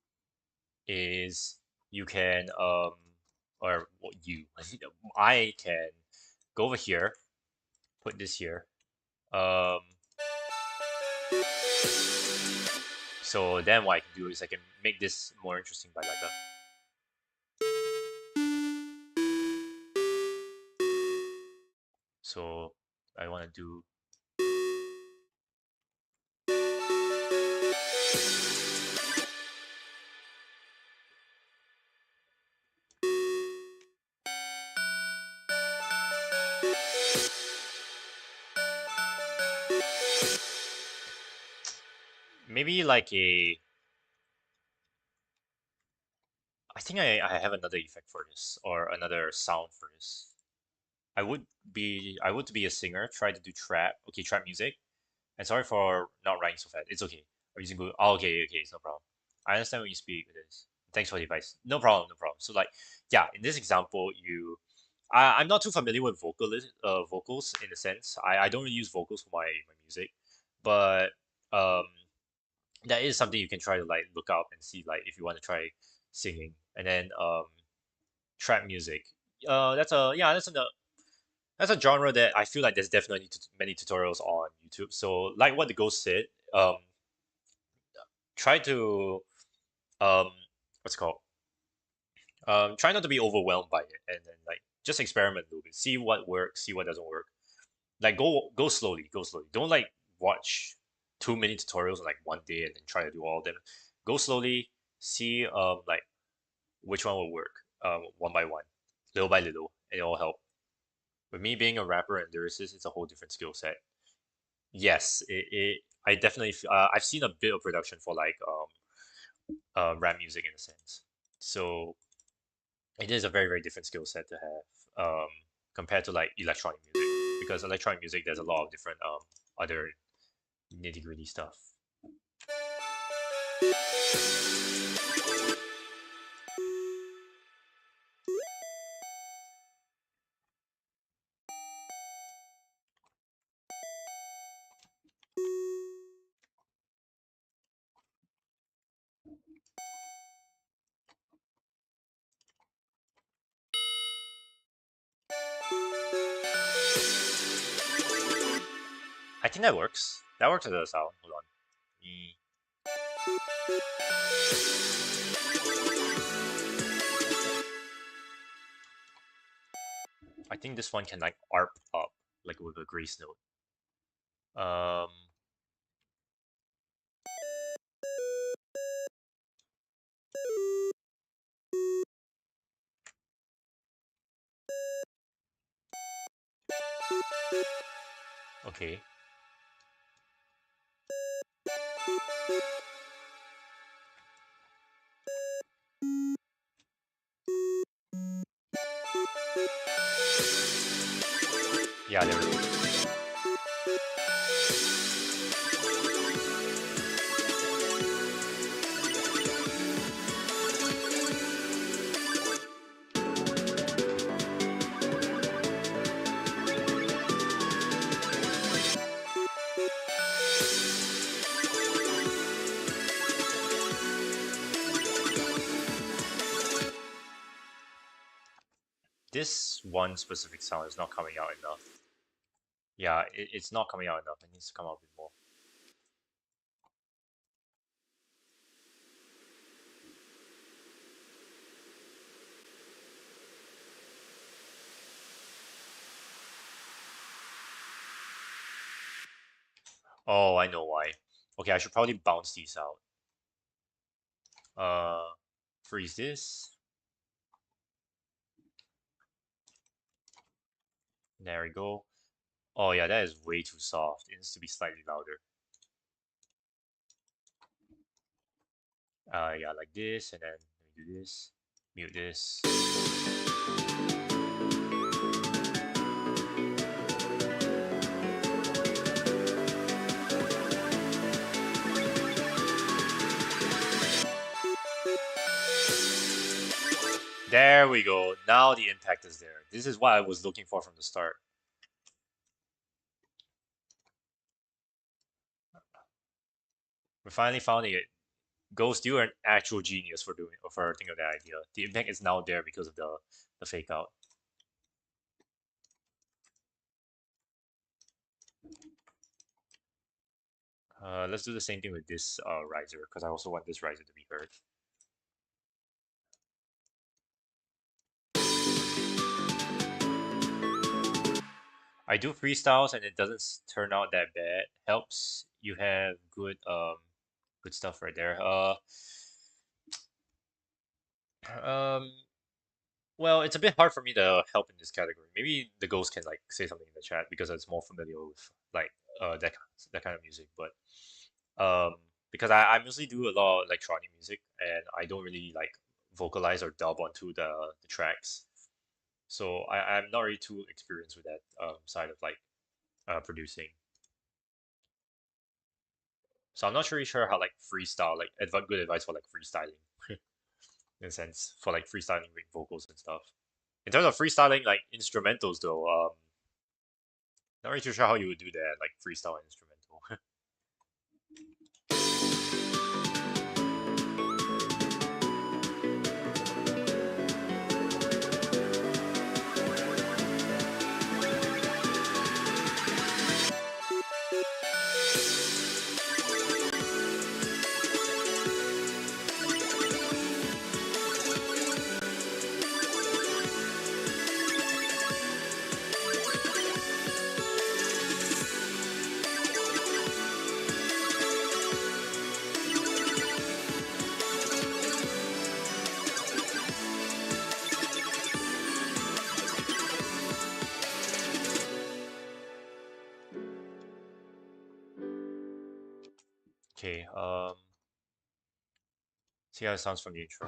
is you can or what you I can go over here, put this here. Um so then what I can do is I can make this more interesting by like a so I want to do maybe like a. I think I have another effect for this or another sound for this. I would be a singer, try to do trap. Okay, trap music. And sorry for not writing so fast. It's okay. I'm using Google. Oh, okay, okay, it's no problem. I understand what you speak. It is. Thanks for the advice. No problem, no problem. So like, yeah, in this example, I'm not too familiar with vocals in a sense. I don't really use vocals for my music, but um, that is something you can try to like look up and see like if you want to try singing. And then trap music. That's a genre that I feel like there's definitely many tutorials on YouTube. So like what the ghost said, try to um what's it called? Try not to be overwhelmed by it, and then like just experiment a little bit, see what works, see what doesn't work. Like go slowly, go slowly. Don't like watch too many tutorials in like one day and then try to do all of them. Go slowly, see like which one will work one by one, little by little, and it will help. With me being a rapper and lyricist, it's a whole different skill set. Yes, it I definitely I've seen a bit of production for like rap music in a sense. So it is a very different skill set to have compared to like electronic music because electronic music there's a lot of different other nitty gritty stuff. I think that works. That works as a sound. Hold on. Mm, I think this one can like arp up like with a grace note. Um, okay. Yeah, there we go. This one specific sound is not coming out enough. Yeah, it's not coming out enough. It needs to come out a bit more. Oh, I know why. Okay, I should probably bounce these out. Uh, freeze this. There we go. Oh yeah, that is way too soft. It needs to be slightly louder. Yeah, like this, and then let me do this. Mute this. There we go. Now the impact is there. This is what I was looking for from the start. We finally found it. Ghost, you are an actual genius for thinking of that idea. The impact is now there because of the fake out. Let's do the same thing with this riser because I also want this riser to be heard. I do freestyles and it doesn't turn out that bad. Helps you have good stuff right there. Um well, it's a bit hard for me to help in this category. Maybe the ghost can like say something in the chat because it's more familiar with like that kind of music. But um because I mostly do a lot of electronic music and I don't really like vocalize or dub onto the tracks. So I'm not really too experienced with that side of like producing. So I'm not really sure how like freestyle like good advice for like freestyling in a sense for like freestyling with vocals and stuff. In terms of freestyling like instrumentals though, not really too sure how you would do that like freestyle instrumental. Okay, see how it sounds from the intro.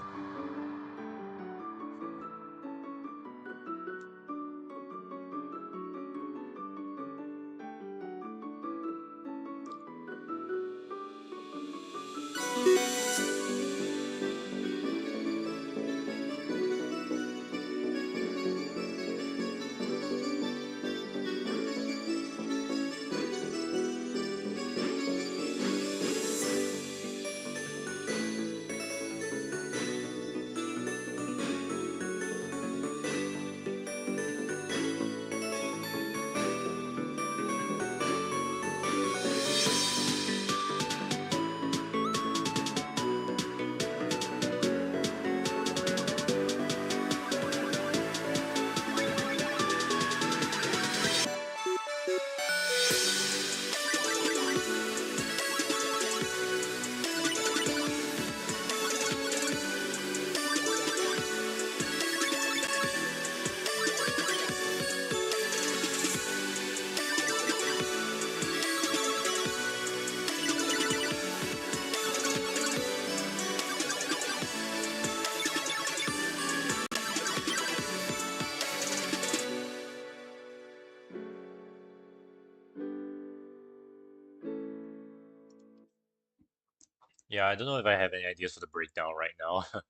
Yeah, I don't know if I have any ideas for the breakdown right now. I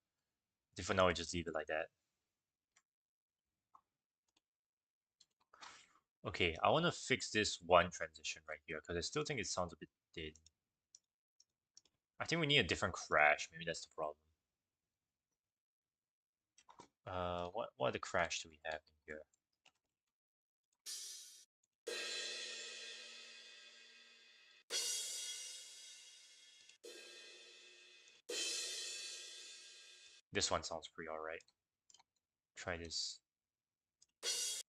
think for now, I just leave it like that. Okay, I want to fix this one transition right here because I still think it sounds a bit dead. I think we need a different crash. Maybe that's the problem. What other crash do we have in here? This one sounds pretty alright. Try this.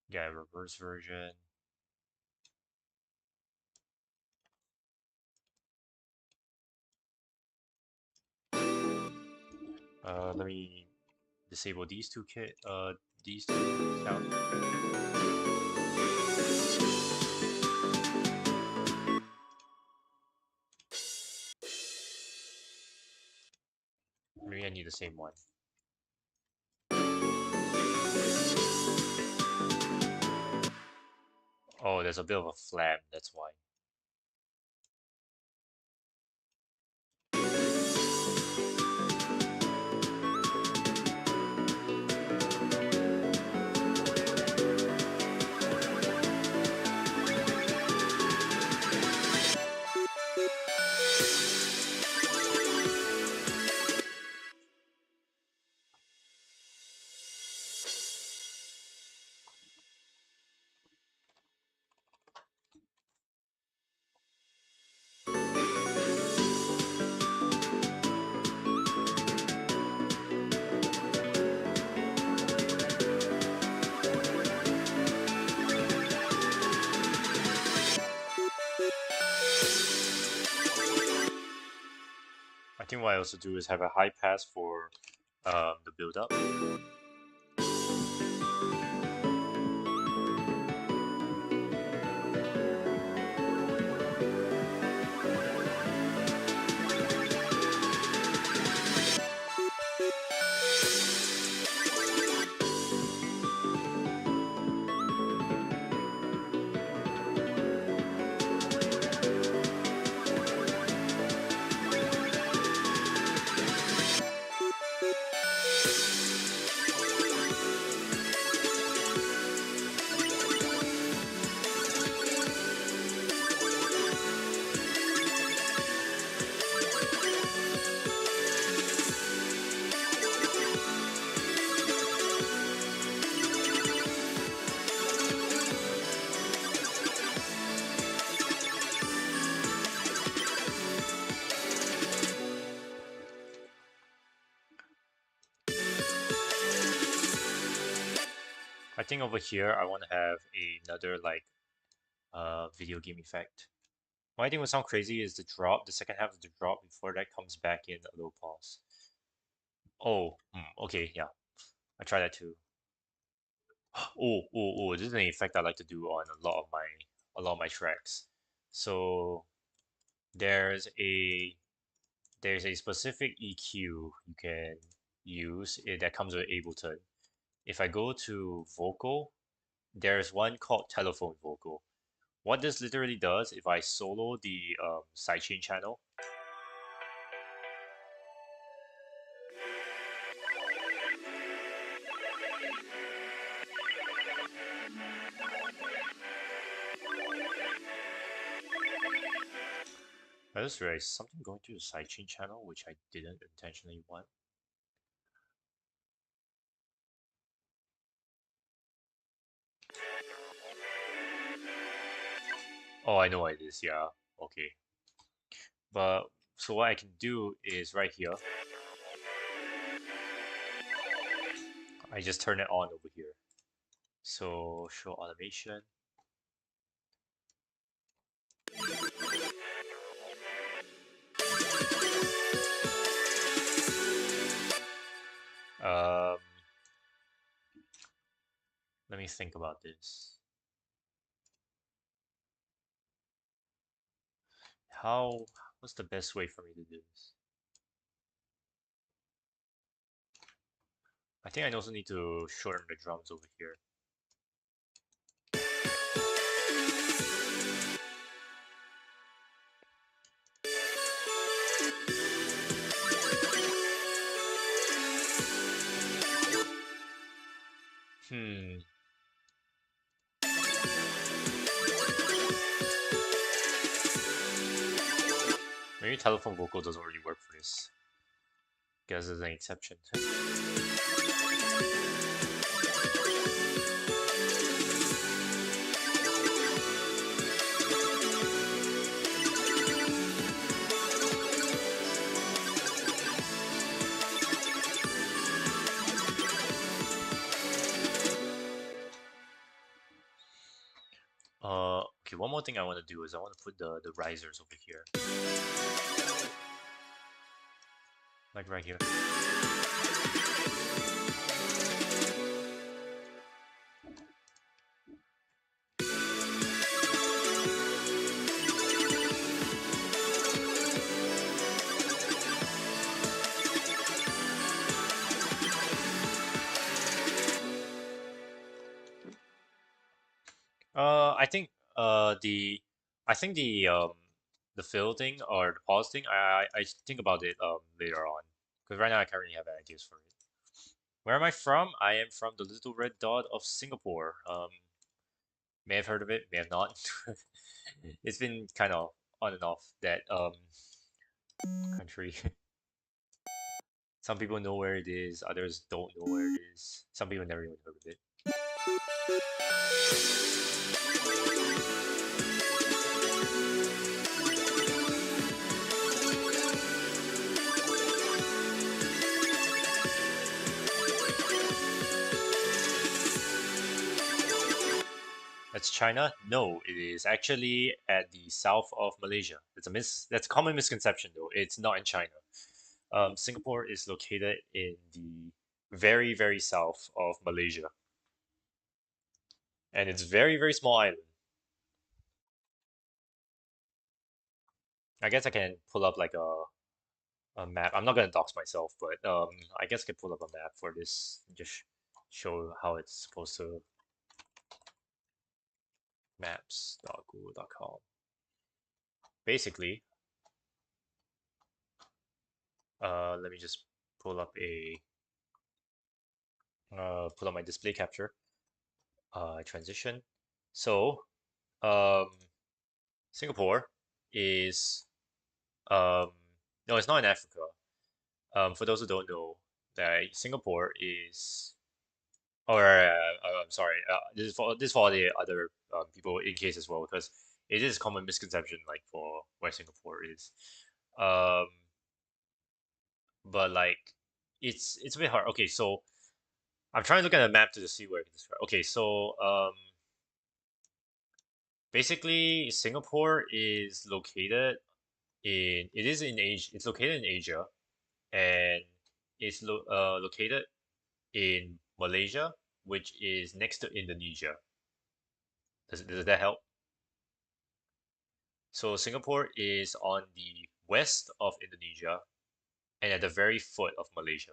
Yeah, reverse version. Let me disable these these two sounds. Maybe I need the same one. Oh, there's a bit of a flam, that's why. I think what I also do is have a high pass for the build up. think over here I want to have another like video game effect. One thing would sound crazy is the drop, the second half of the drop before that comes back in a little pause. Oh, okay, yeah, I try that too. Oh, this is an effect I like to do on a lot of my tracks. So there's a there's a specific EQ you can use that comes with Ableton. If I go to vocal, there's one called telephone vocal. What this literally does, if I solo the sidechain channel, I just realized something going through the sidechain channel, which I didn't intentionally want. Oh, I know what it is. Yeah, okay. But so what I can do is right here, I just turn it on over here. So show automation. Um, Let me think about this. How, what's the best way for me to do this? I think I also need to shorten the drums over here. Hmm. Maybe telephone vocal doesn't really work for this. Guess there's an exception. Okay, one more thing I want to do is I want to put the risers over here. Like right here. I think the I think the fill thing or the pause thing I think about it later on because right now I can't really have ideas for it. Where am I from? I am from the little red dot of Singapore. May have heard of it, may have not. It's been kind of on and off that country. Some people know where it is, others don't know where it is. Some people never even heard of it. That's China? No, it is actually at the south of Malaysia. That's a common misconception though. It's not in China. Singapore is located in the very, very south of Malaysia. And it's very small island. I guess I can pull up like a map. I'm not gonna dox myself, but I guess I can pull up a map for this. Just show how it's supposed to. Maps.google.com. Basically, let me just pull up a pull up my display capture. Transition. So, um, Singapore is um, no, it's not in Africa. For those who don't know, that Singapore is. Oh, I'm sorry. This is for all the other people in case as well because it is a common misconception like for where Singapore is. But like it's a bit hard. Okay, so I'm trying to look at a map to see where I can describe. Okay, so basically Singapore is located in it is in Asia. It's located in Asia, and it's located in Malaysia, which is next to Indonesia. Does that help? So Singapore is on the west of Indonesia and at the very foot of Malaysia,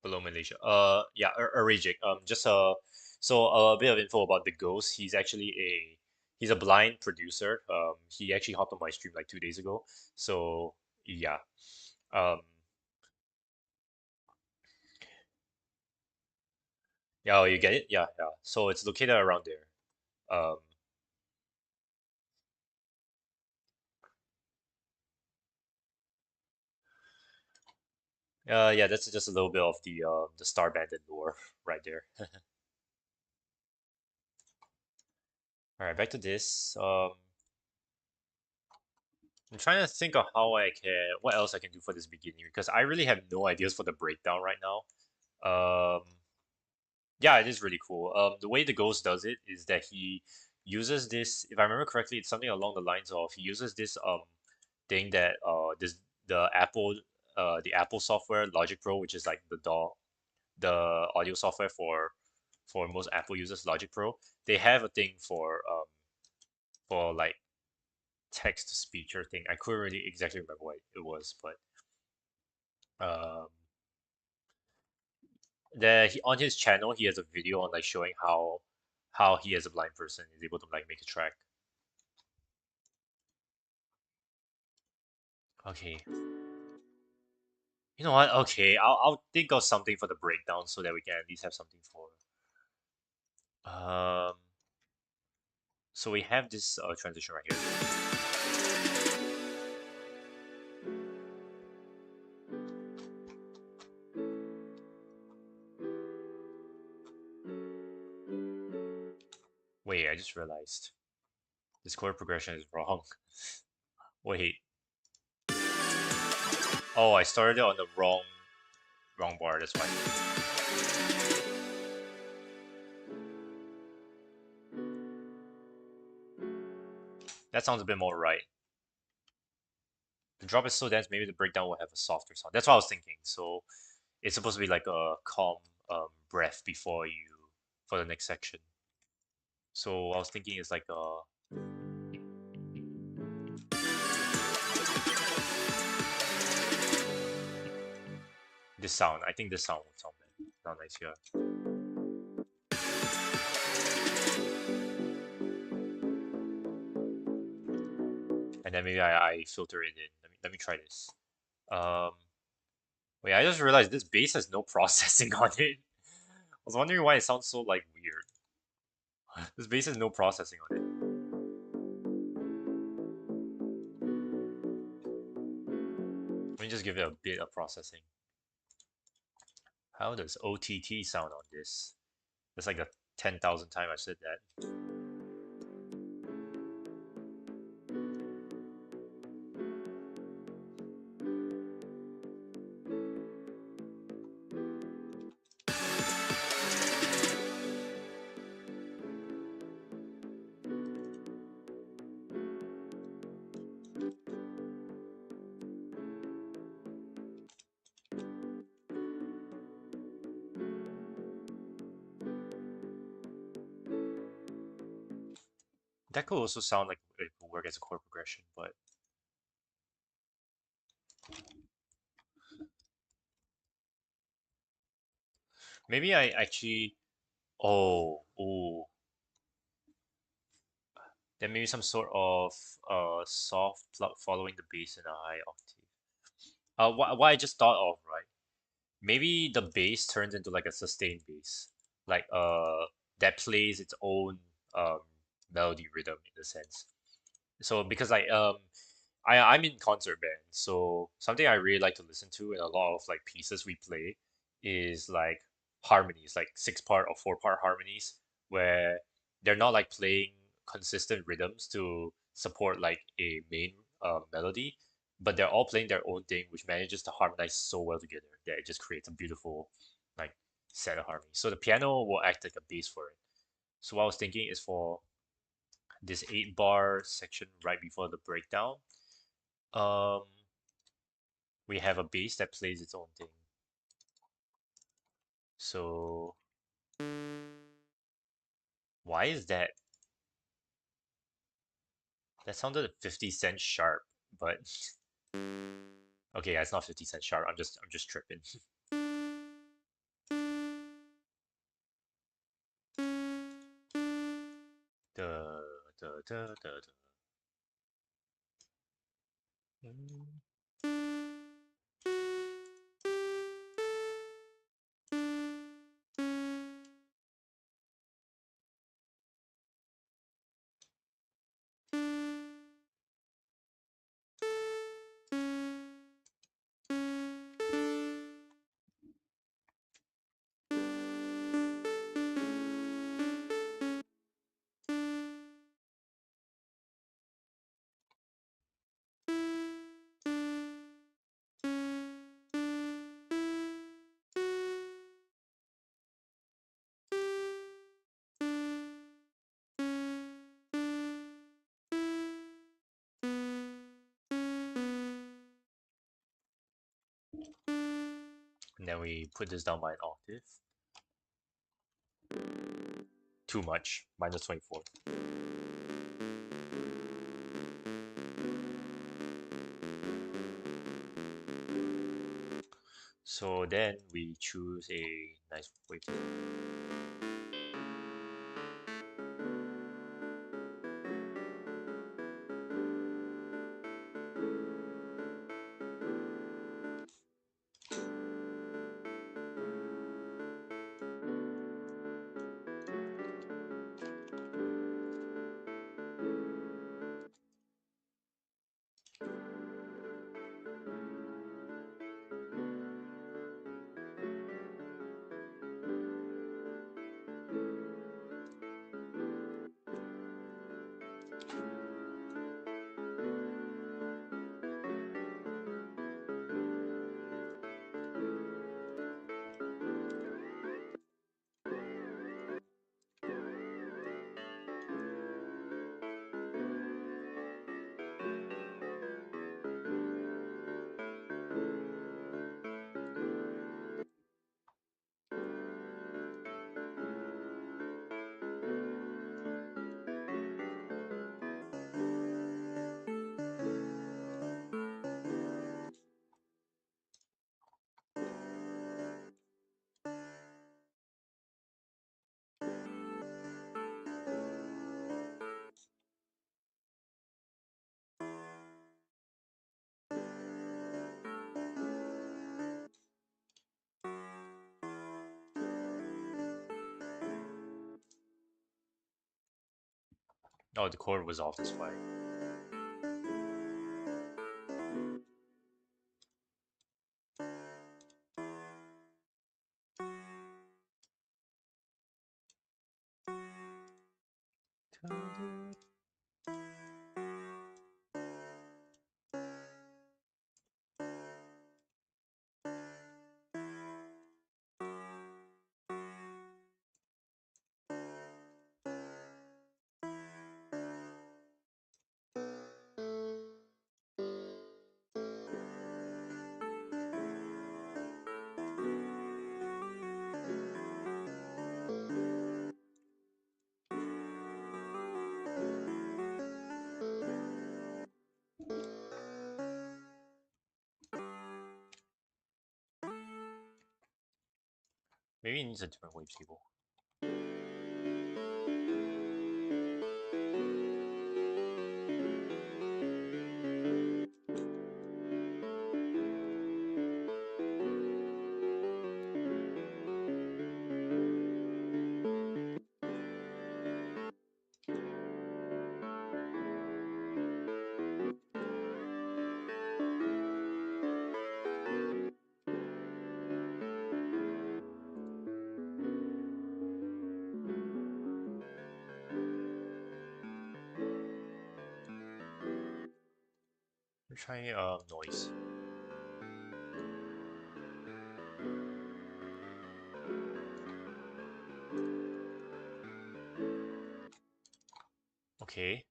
below Malaysia. Yeah, Arajic. Just so a bit of info about the Ghost. He's a blind producer. He actually hopped on my stream like 2 days ago. So yeah. Um, yeah, oh, you get it? Yeah, yeah. So it's located around there. Um, yeah, that's just a little bit of the Star Bandit lore right there. All right, back to this. I'm trying to think of what else I can do for this beginning because I really have no ideas for the breakdown right now. Um, yeah, it is really cool. The way the Ghost does it is that he uses this, if I remember correctly, it's something along the lines of he uses this thing that the Apple software Logic Pro, which is like the audio software for most Apple users, Logic Pro. They have a thing for like text to speech or thing. I couldn't really exactly remember what it was, but um on his channel he has a video on like showing how he as a blind person is able to like make a track. Okay. You know what? Okay, I'll think of something for the breakdown so that we can at least have something for um so we have this transition right here. Wait, I just realized this chord progression is wrong. Wait. Oh, I started it on the wrong bar, that's why. That sounds a bit more right. The drop is so dense, maybe the breakdown will have a softer sound. That's what I was thinking. So it's supposed to be like a calm breath before you for the next section. So I was thinking it's like this sound. I think this sound would sound nice here. And then maybe I filter it in. Let me try this. Um, wait, I just realized this bass has no processing on it. I was wondering why it sounds so like weird. This bass has no processing on it. Let me just give it a bit of processing. How does OTT sound on this? That's like the 10,000th time I said that. That could also sound like it could work as a chord progression, but maybe I actually. Oh, ooh. Then maybe some sort of soft following the bass in a high octave. What I just thought of, right? Maybe the bass turns into like a sustained bass, like that plays its own um melody rhythm in a sense. So because I'm in concert band, so something I really like to listen to in a lot of like pieces we play is like harmonies, like 6 part or 4 part harmonies, where they're not like playing consistent rhythms to support like a main melody, but they're all playing their own thing, which manages to harmonize so well together that it just creates a beautiful like set of harmony. So the piano will act like a bass for it. So what I was thinking is for this 8 bar section right before the breakdown, um, we have a bass that plays its own thing. So why is that? That sounded 50 cents sharp, but okay, yeah, it's not 50 cents sharp. I'm just tripping. Da, da, da, da, da. Mm. And then we put this down by an octave. Too much. -24. So then we choose a nice waveform. Oh, the chord was off, that's why. Maybe it needs a different wave table. Try noise. Okay.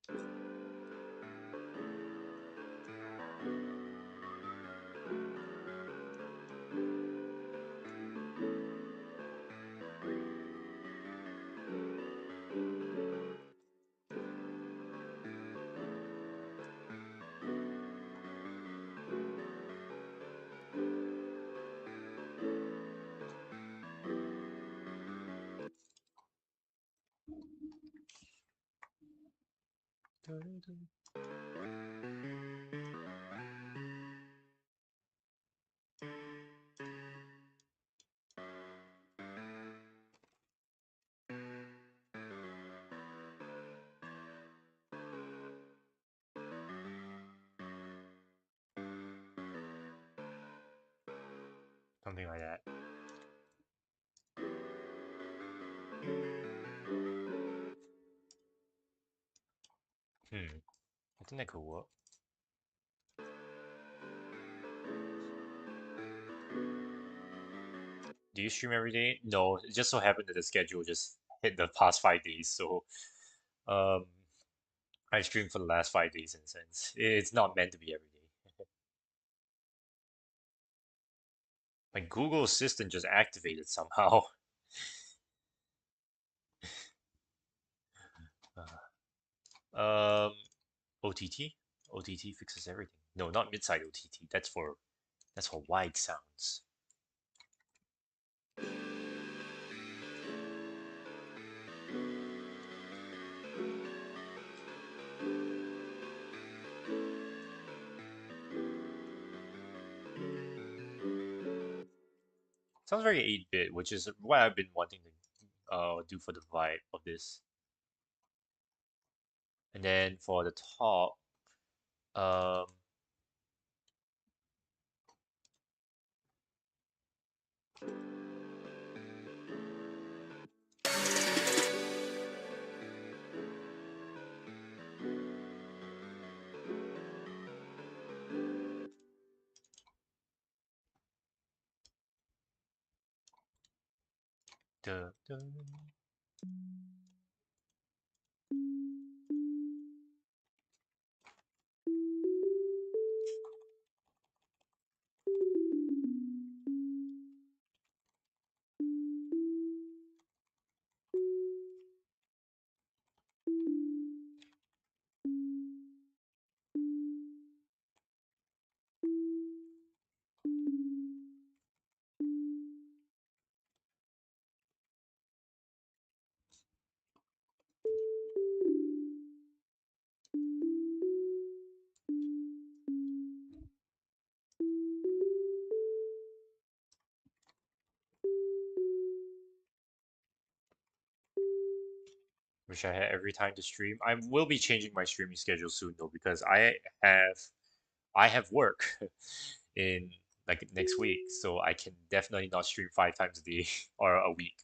Something like that. Hmm. I think that could work. Do you stream every day? No, it just so happened that the schedule just hit the past 5 days, so um I streamed for the last 5 days in a sense. It's not meant to be every day. My Google Assistant just activated somehow. Um, OTT? OTT fixes everything. No, not mid-side OTT. That's for wide sounds. Sounds very 8-bit, which is what I've been wanting to do for the vibe of this. And then for the top, um, the which I had every time to stream. I will be changing my streaming schedule soon though because I have work in like next week, so I can definitely not stream 5 times a day or a week.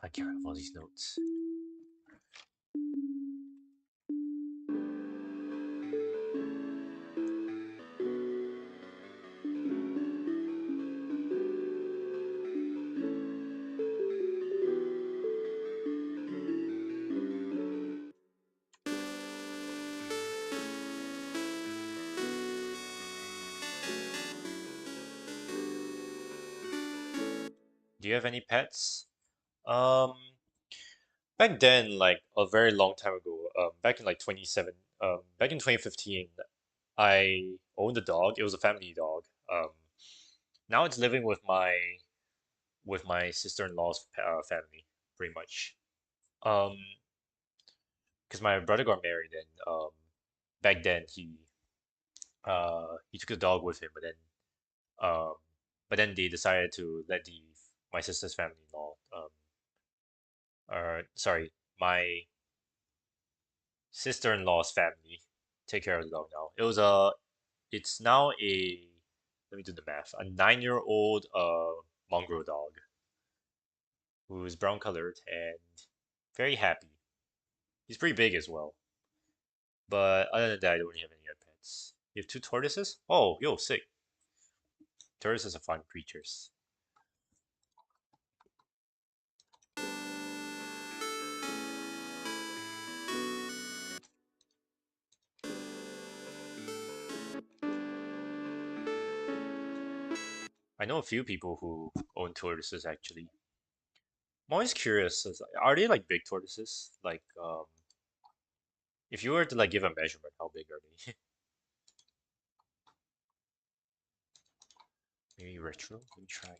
I can't remember all these notes. Do you have any pets? Um, Back then, like a very long time ago, back in like 27, back in 2015, I owned a dog. It was a family dog. Now it's living with my sister-in-law's family, pretty much. Um, because my brother got married and back then he took the dog with him, um, but then they decided to let my sister's family-in-law sorry, my sister-in-law's family take care of the dog now. It's now let me do the math, a 9-year-old mongrel dog who's brown colored and very happy. He's pretty big as well. But other than that, I don't really have any other pets. You have two tortoises? Oh, yo, sick. Tortoises are fun creatures. I know a few people who own tortoises actually. I'm always curious, are they like big tortoises? Like, if you were to like give a measurement, how big are they? Maybe retro? Let me try.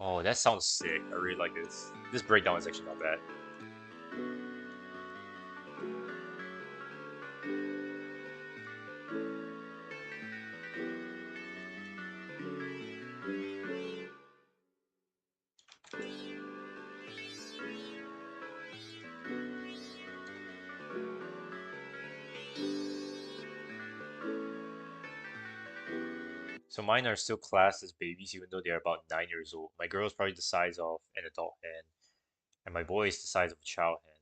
Oh, that sounds sick. I really like this. This breakdown is actually not bad. So mine are still classed as babies, even though they're about 9 years old. My girl is probably the size of an adult hen, and my boy is the size of a child hen.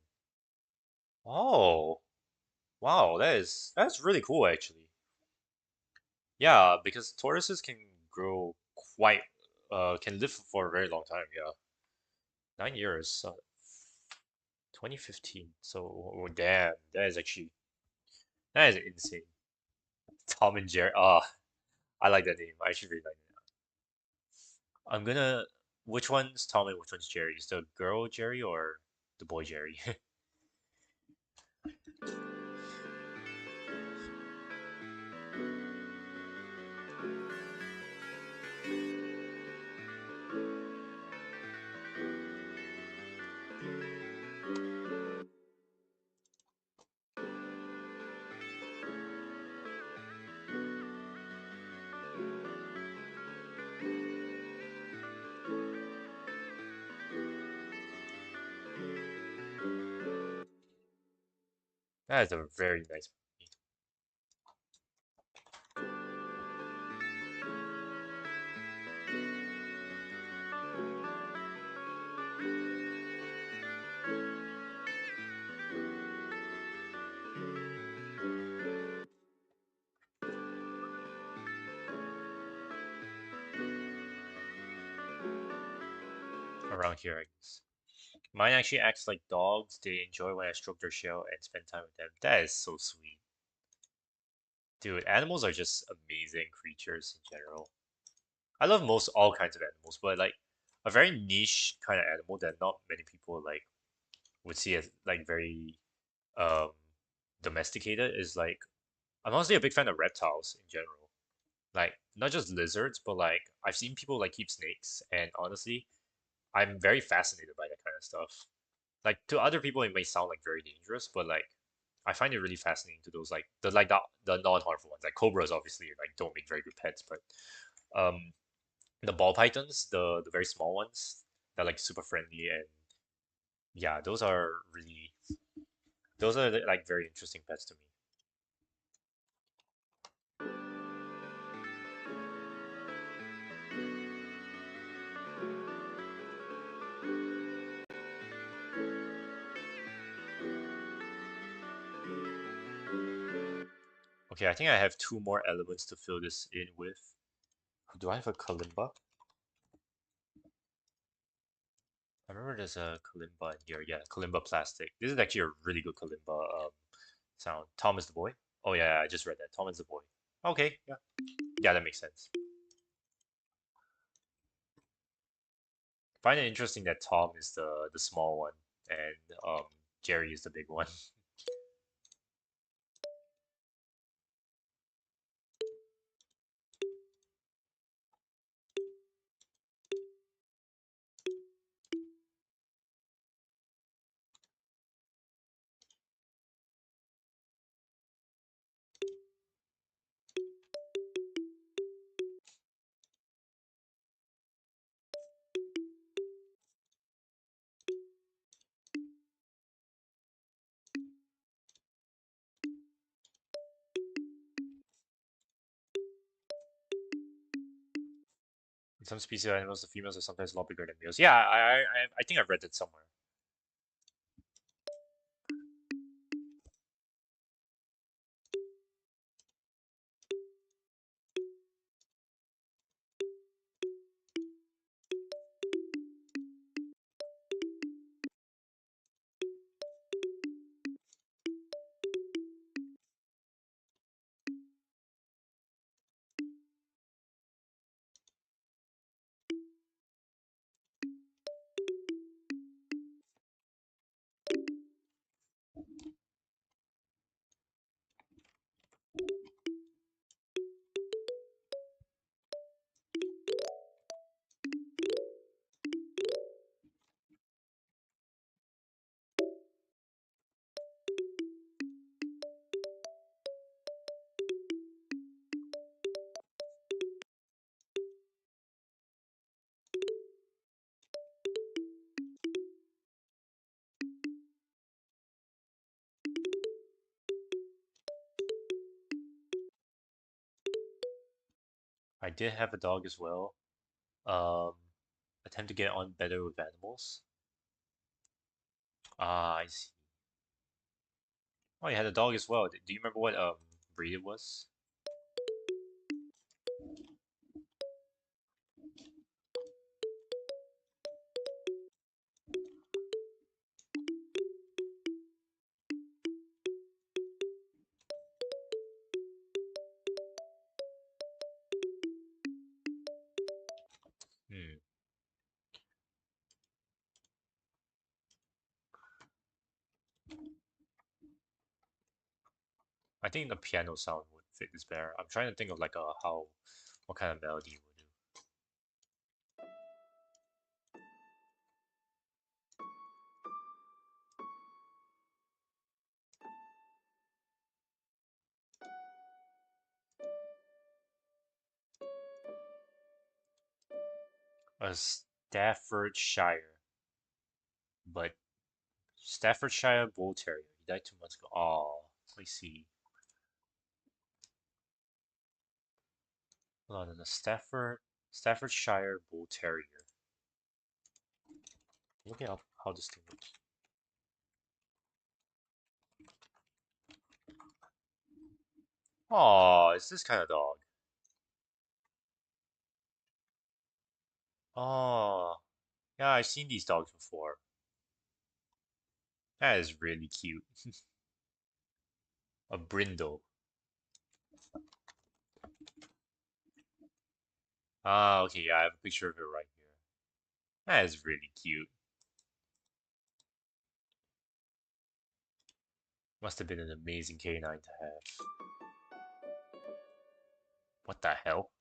Oh, wow, that's really cool actually. Yeah, because tortoises can grow quite can live for a very long time. Yeah, 9 years, 2015. So oh, damn, that is insane. Tom and Jerry. Ah, I like that name. I actually really like it. I'm gonna. Which one's Tom and which one's Jerry? Is the girl Jerry or the boy Jerry? That is a very nice movie. Around here, I guess. Mine actually acts like dogs. They enjoy when I stroke their shell and spend time with them. That is so sweet. Dude, animals are just amazing creatures in general. I love most all kinds of animals, but like a very niche kind of animal that not many people like would see as like very um domesticated is like I'm honestly a big fan of reptiles in general. Like not just lizards, but like I've seen people like keep snakes, and honestly, I'm very fascinated by that kind of stuff. Like to other people, it may sound like very dangerous, but like I find it really fascinating to those like the non-harmful ones. Like cobras, obviously, like don't make very good pets, but um the ball pythons, the very small ones, they're like super friendly, and yeah, those are like very interesting pets to me. Okay, I think I have two more elements to fill this in with. Do I have a kalimba? I remember there's a kalimba in here. Yeah, kalimba plastic. This is actually a really good kalimba sound. Tom is the boy. Oh yeah, I just read that. Tom is the boy. Okay, yeah. Yeah, that makes sense. Find it interesting that Tom is the small one and Jerry is the big one. In some species of animals, the females are sometimes a lot bigger than males. Yeah, I think I've read that somewhere. I did have a dog as well. Um, I tend to get on better with animals. Ah, I see. Oh, you had a dog as well. Do you remember what breed it was? Hmm. I think the piano sound would fit this better. I'm trying to think of like what kind of melody it would do. A Staffordshire, but Staffordshire Bull Terrier. He died 2 months ago. Oh, let me see. Hold on, Staffordshire Bull Terrier. Look at how this thing looks. Oh, it's this kind of dog. Oh, yeah, I've seen these dogs before. That is really cute. A brindle. Ah, okay, yeah, I have a picture of it right here. That is really cute. Must have been an amazing canine to have. What the hell?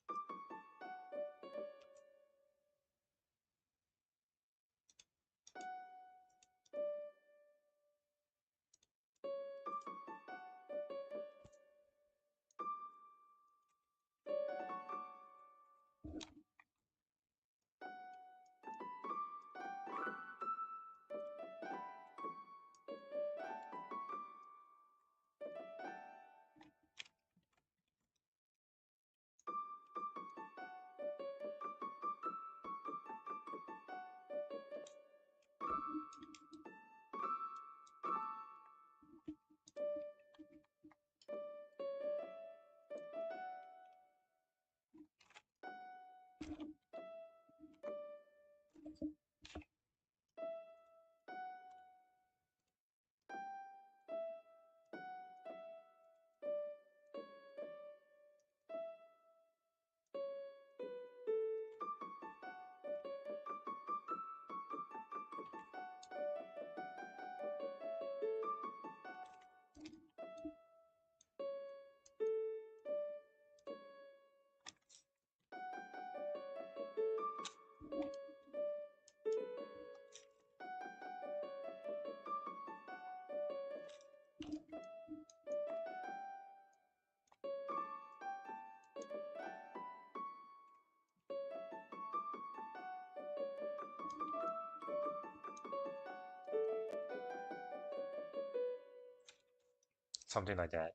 something like that.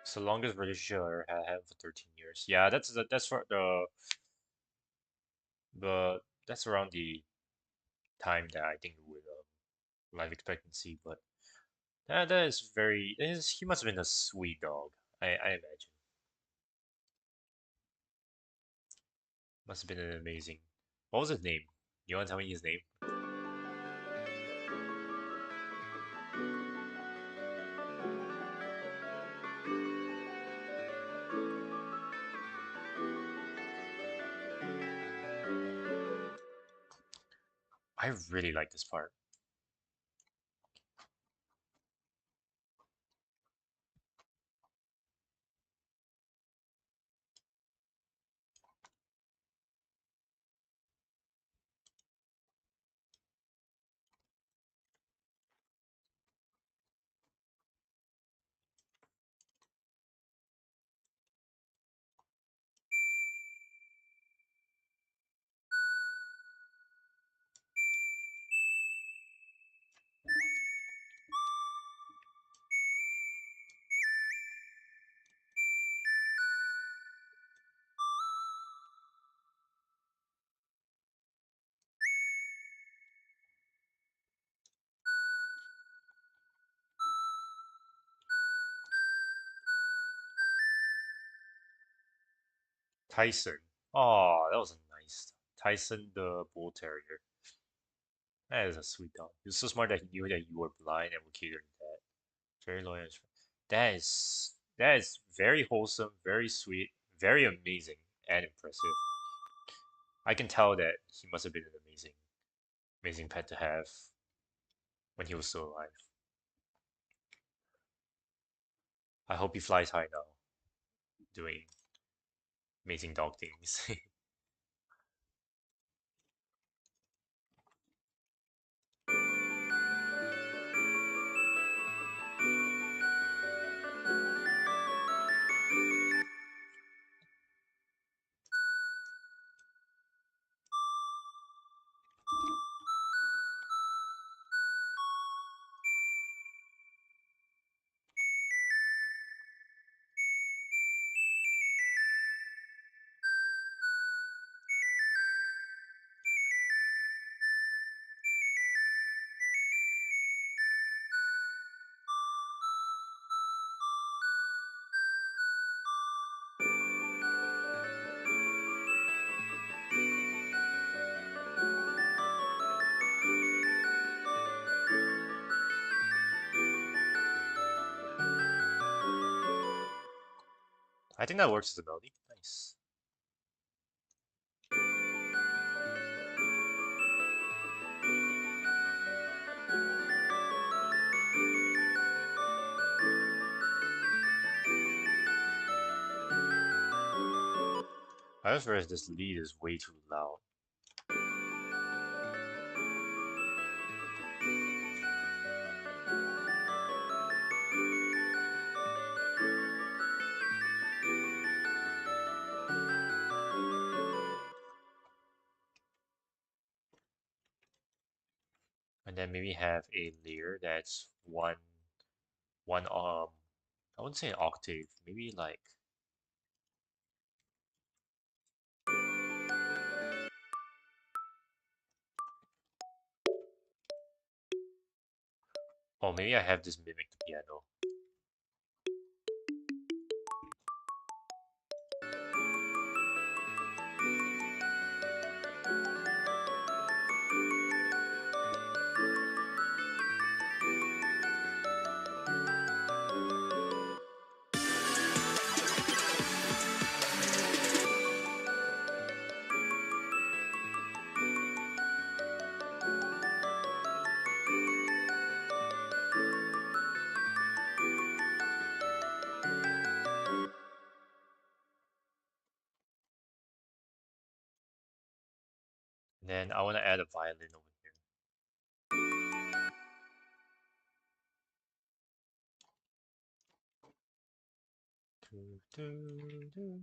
It's the longest relationship I had for 13 years. Yeah, that's for the that's around the time that I think with life expectancy. But that is he must have been a sweet dog. I imagine must have been an amazing. What was his name? You want to tell me his name? I really like this part. Tyson. Oh, that was a nice Tyson the Bull Terrier. That is a sweet dog. He was so smart that he knew that you were blind and would cater to that. Very loyal. That is very wholesome, very sweet, very amazing, and impressive. I can tell that he must have been an amazing pet to have when he was still alive. I hope he flies high now, doing amazing dog things. I think that works as a melody. Nice. I just realized this lead is way too loud. And then maybe have a layer that's one I wouldn't say an octave, maybe like oh maybe I have this mimic the piano. And then I want to add a violin over here. Do, do, do.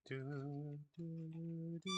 Do, do, do,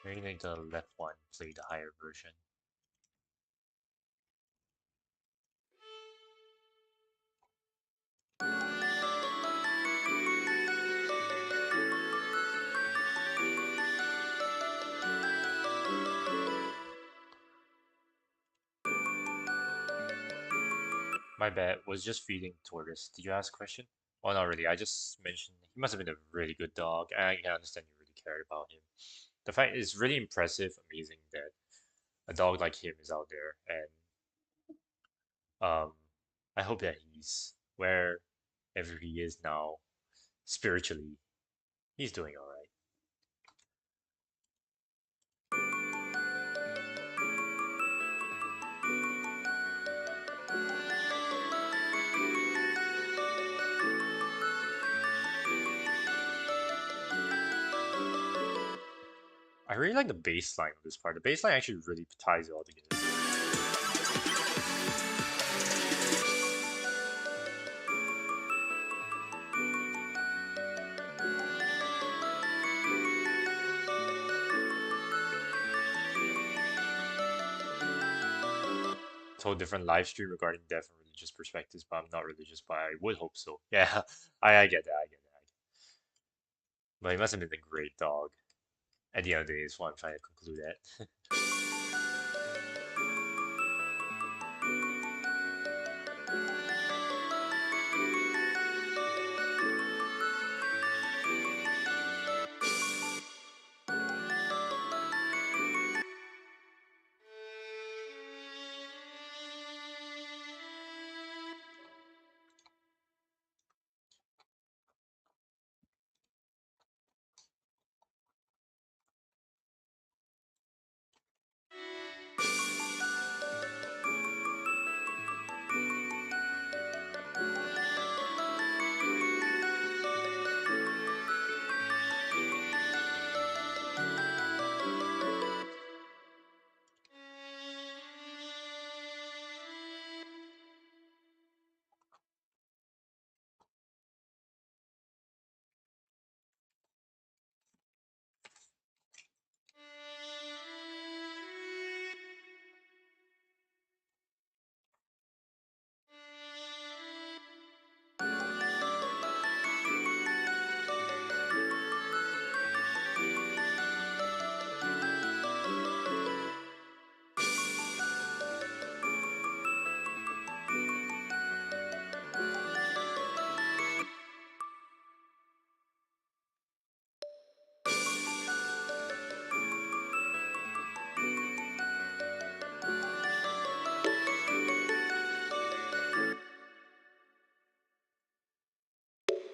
Maybe make the left one play the higher version. My bad, was just feeding Tortoise. Did you ask a question? Oh, not really. I just mentioned he must have been a really good dog, and I can understand you really cared about him. The fact is really impressive, amazing that a dog like him is out there, and I hope that he's wherever he is now, spiritually, he's doing all right. I really like the bass line of this part. The bass line actually really ties it all together. Told different live stream regarding death and religious perspectives, but I'm not religious, but I would hope so. Yeah, I get that, I get that. But he must have been a great dog. At the end of the day, is what I'm trying to conclude at.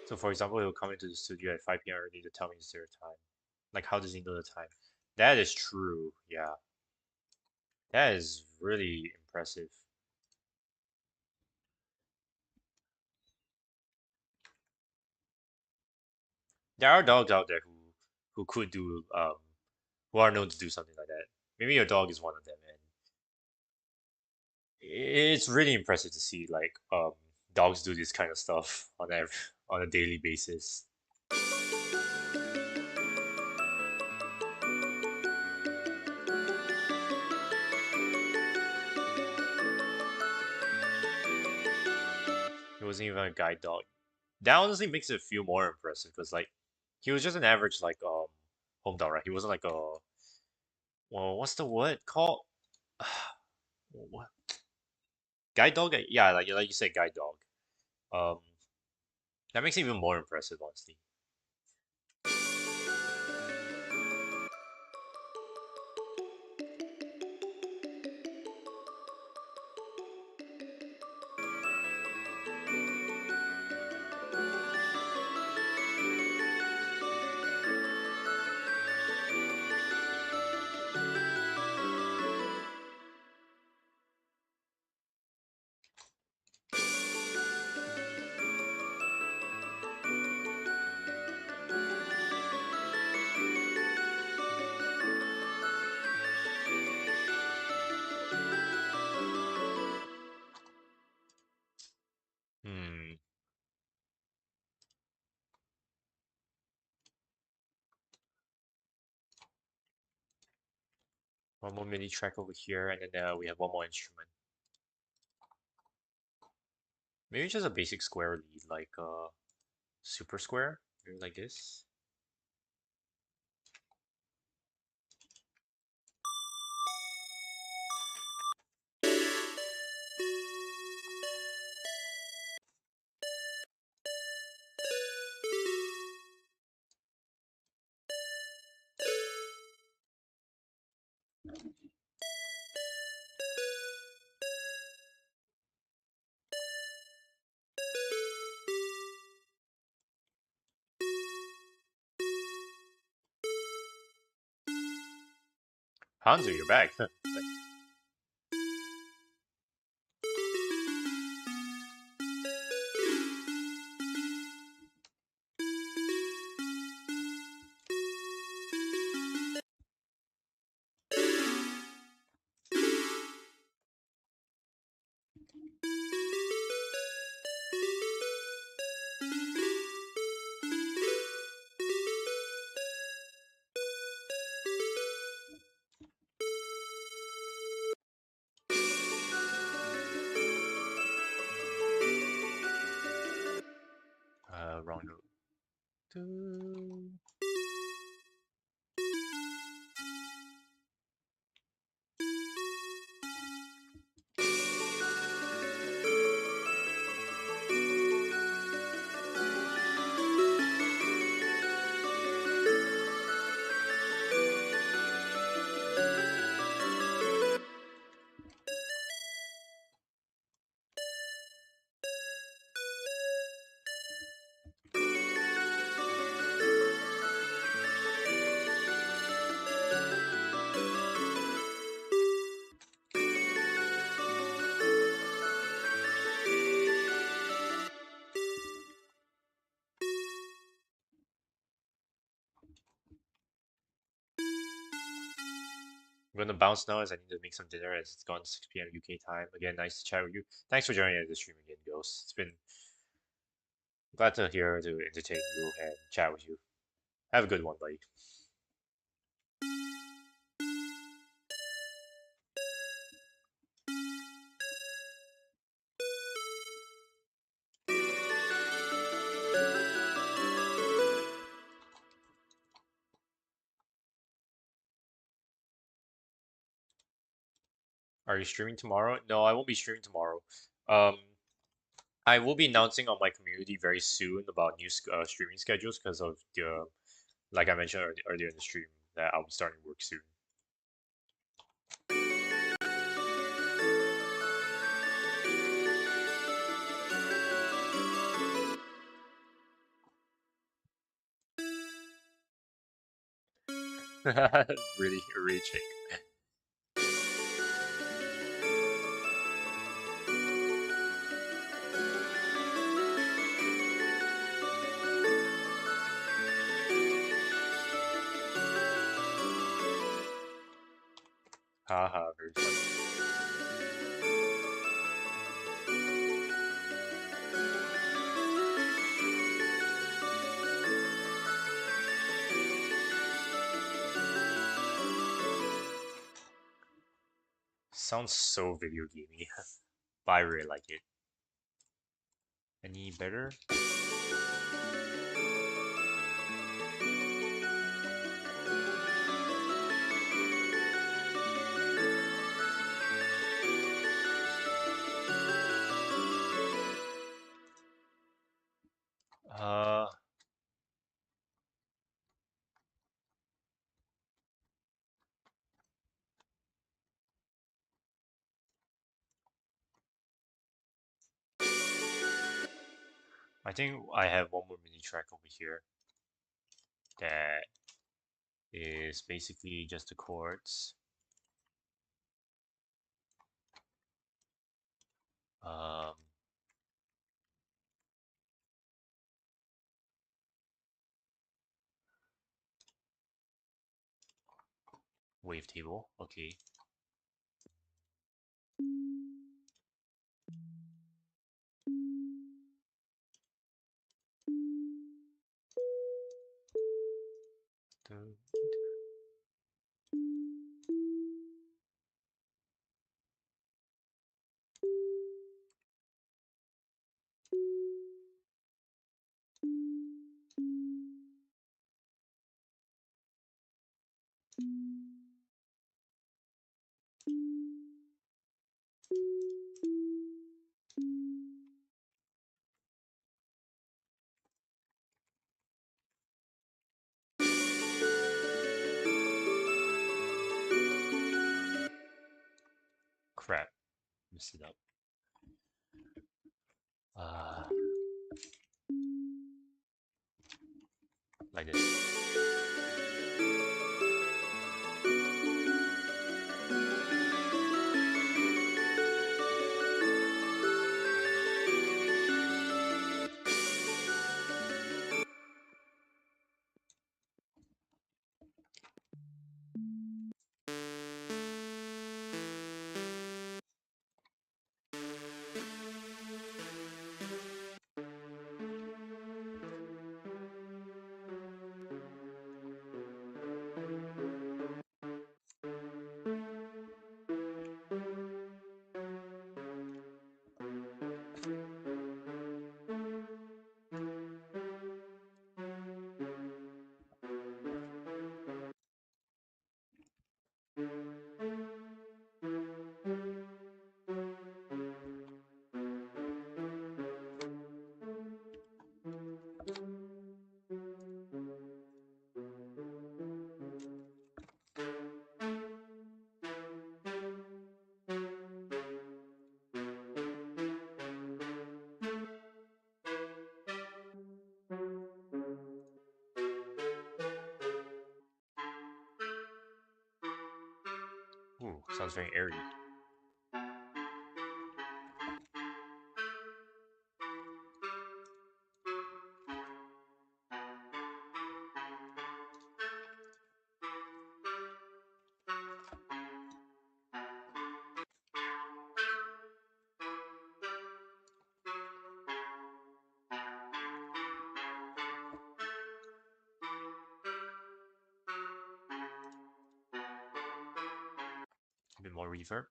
So, for example, he'll come into the studio at 5 p.m. early to tell me it's their time. Like, how does he know the time? That is true, yeah. That is really impressive. There are dogs out there who could do who are known to do something like that. Maybe your dog is one of them, and it's really impressive to see like dogs do this kind of stuff on a daily basis. It wasn't even a guide dog. That honestly makes it feel more impressive because like he was just an average like home dog, right? He wasn't like a, well, what's the word called? What? Guide dog? Yeah, like you said, guide dog. Um, that makes it even more impressive, honestly. One more MIDI track over here, and then we have one more instrument. Maybe just a basic square lead, like super square, maybe like this. Hanzo, you're back. Wrong note. Doo. I'm gonna bounce now as I need to make some dinner as it's gone 6 p.m. UK time. Again, nice to chat with you. Thanks for joining the stream again, Ghost. It's been glad to hear to entertain you and chat with you. Have a good one, buddy. Are you streaming tomorrow? No, I won't be streaming tomorrow. Um, I will be announcing on my community very soon about new streaming schedules because of the, like I mentioned earlier in the stream, that I'll be starting work soon. Really reaching. Haha, very funny. Sounds so video gamey, but I really like it. Any better? Uh, I think I have one more mini track over here that is basically just the chords. Um, wavetable. Okay. Dun, crap, messed it up. Uh, like this. Ooh, sounds very airy. A bit more reverb.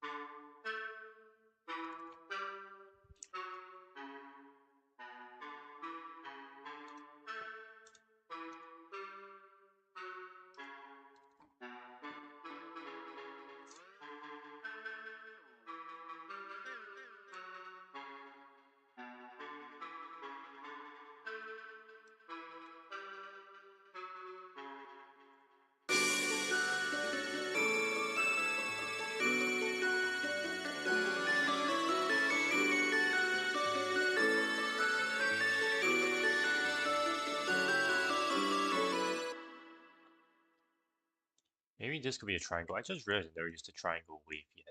Maybe this could be a triangle. I just realized I never used a triangle wave yet.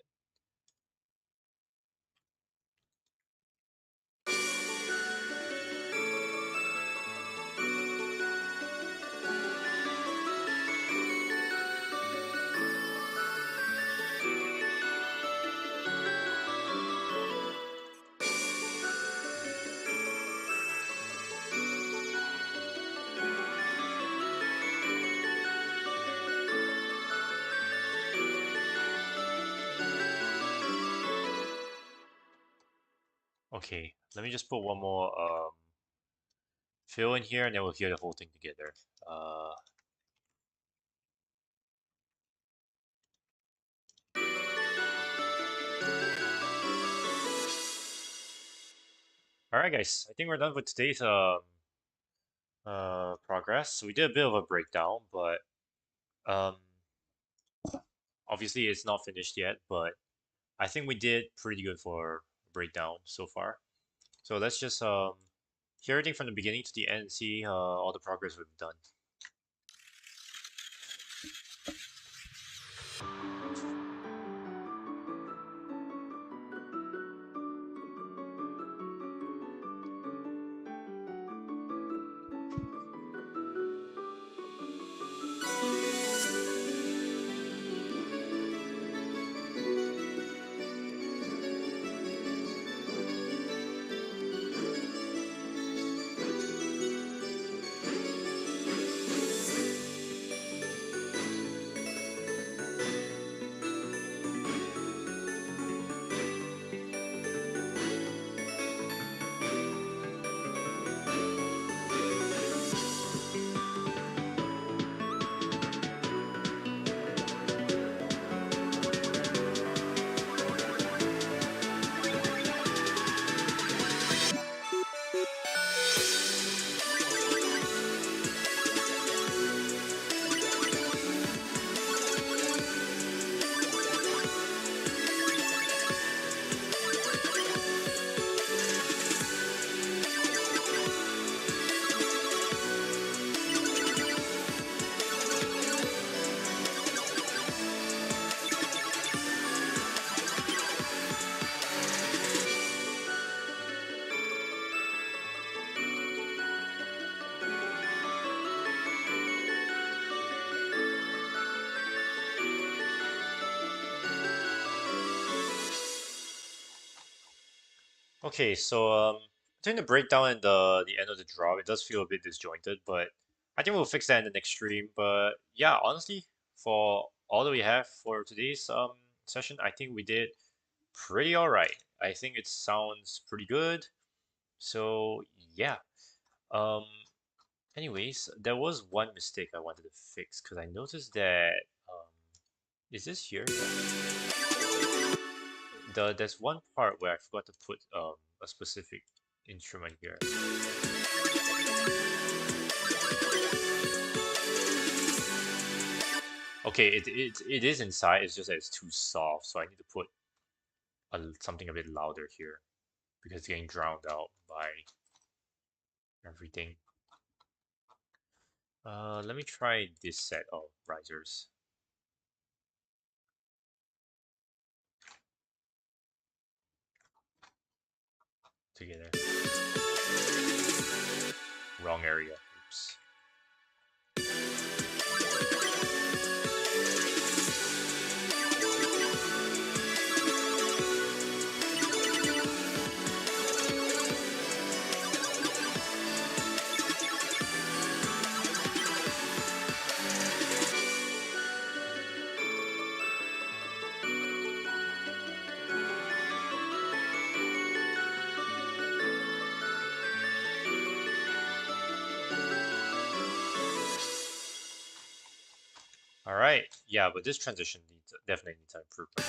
Okay, let me just put one more fill in here and then we'll hear the whole thing together. Alright guys, I think we're done with today's progress. So we did a bit of a breakdown, but um obviously it's not finished yet, but I think we did pretty good for a breakdown so far. So let's just hear everything from the beginning to the end and see all the progress we've done. Okay, so during the breakdown and the end of the drop, it does feel a bit disjointed, but I think we'll fix that in the next stream. But yeah, honestly, for all that we have for today's session, I think we did pretty all right. I think it sounds pretty good. So yeah. Um. Anyways, there was one mistake I wanted to fix because I noticed that is this here? Yeah. There's one part where I forgot to put a specific instrument here. Okay, it is inside. It's just that it's too soft, so I need to put something a bit louder here because it's getting drowned out by everything. Let me try this set of risers together. Wrong area. Oops. All right. Yeah, but this transition definitely needs improvement.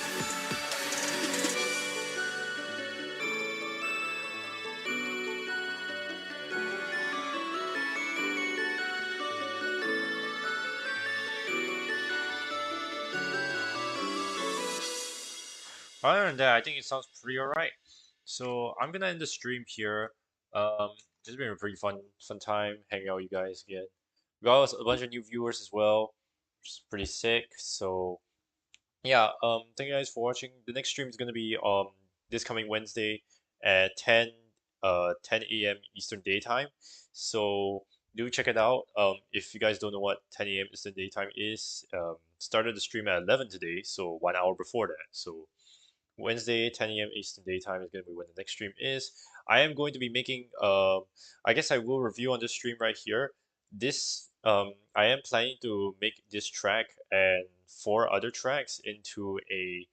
Other than that, I think it sounds pretty alright. So I'm gonna end the stream here. Um, it's been a pretty fun time hanging out with you guys again. We got a bunch of new viewers as well, which is pretty sick. So yeah, thank you guys for watching. The next stream is gonna be this coming Wednesday at 10 a.m. Eastern Daytime. So do check it out. If you guys don't know what 10 a.m. Eastern Daytime is, started the stream at 11 today, so 1 hour before that. So Wednesday, 10 a.m. Eastern Daytime is going to be when the next stream is. I am going to be making, I guess I will review on this stream right here. I am planning to make this track and four other tracks into a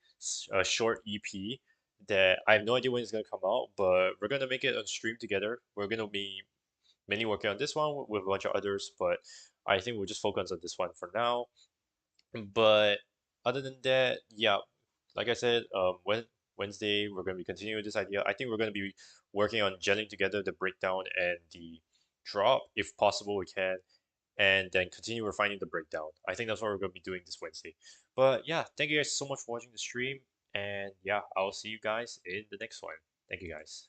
short EP that I have no idea when it's going to come out, but we're going to make it on stream together. We're going to be mainly working on this one with a bunch of others, but I think we'll just focus on this one for now. But other than that, yeah, like I said, Wednesday we're going to be continuing this idea. I think we're going to be working on gelling together the breakdown and the drop, if possible, we can, and then continue refining the breakdown. I think that's what we're going to be doing this Wednesday. But yeah, thank you guys so much for watching the stream, and yeah, I'll see you guys in the next one. Thank you guys.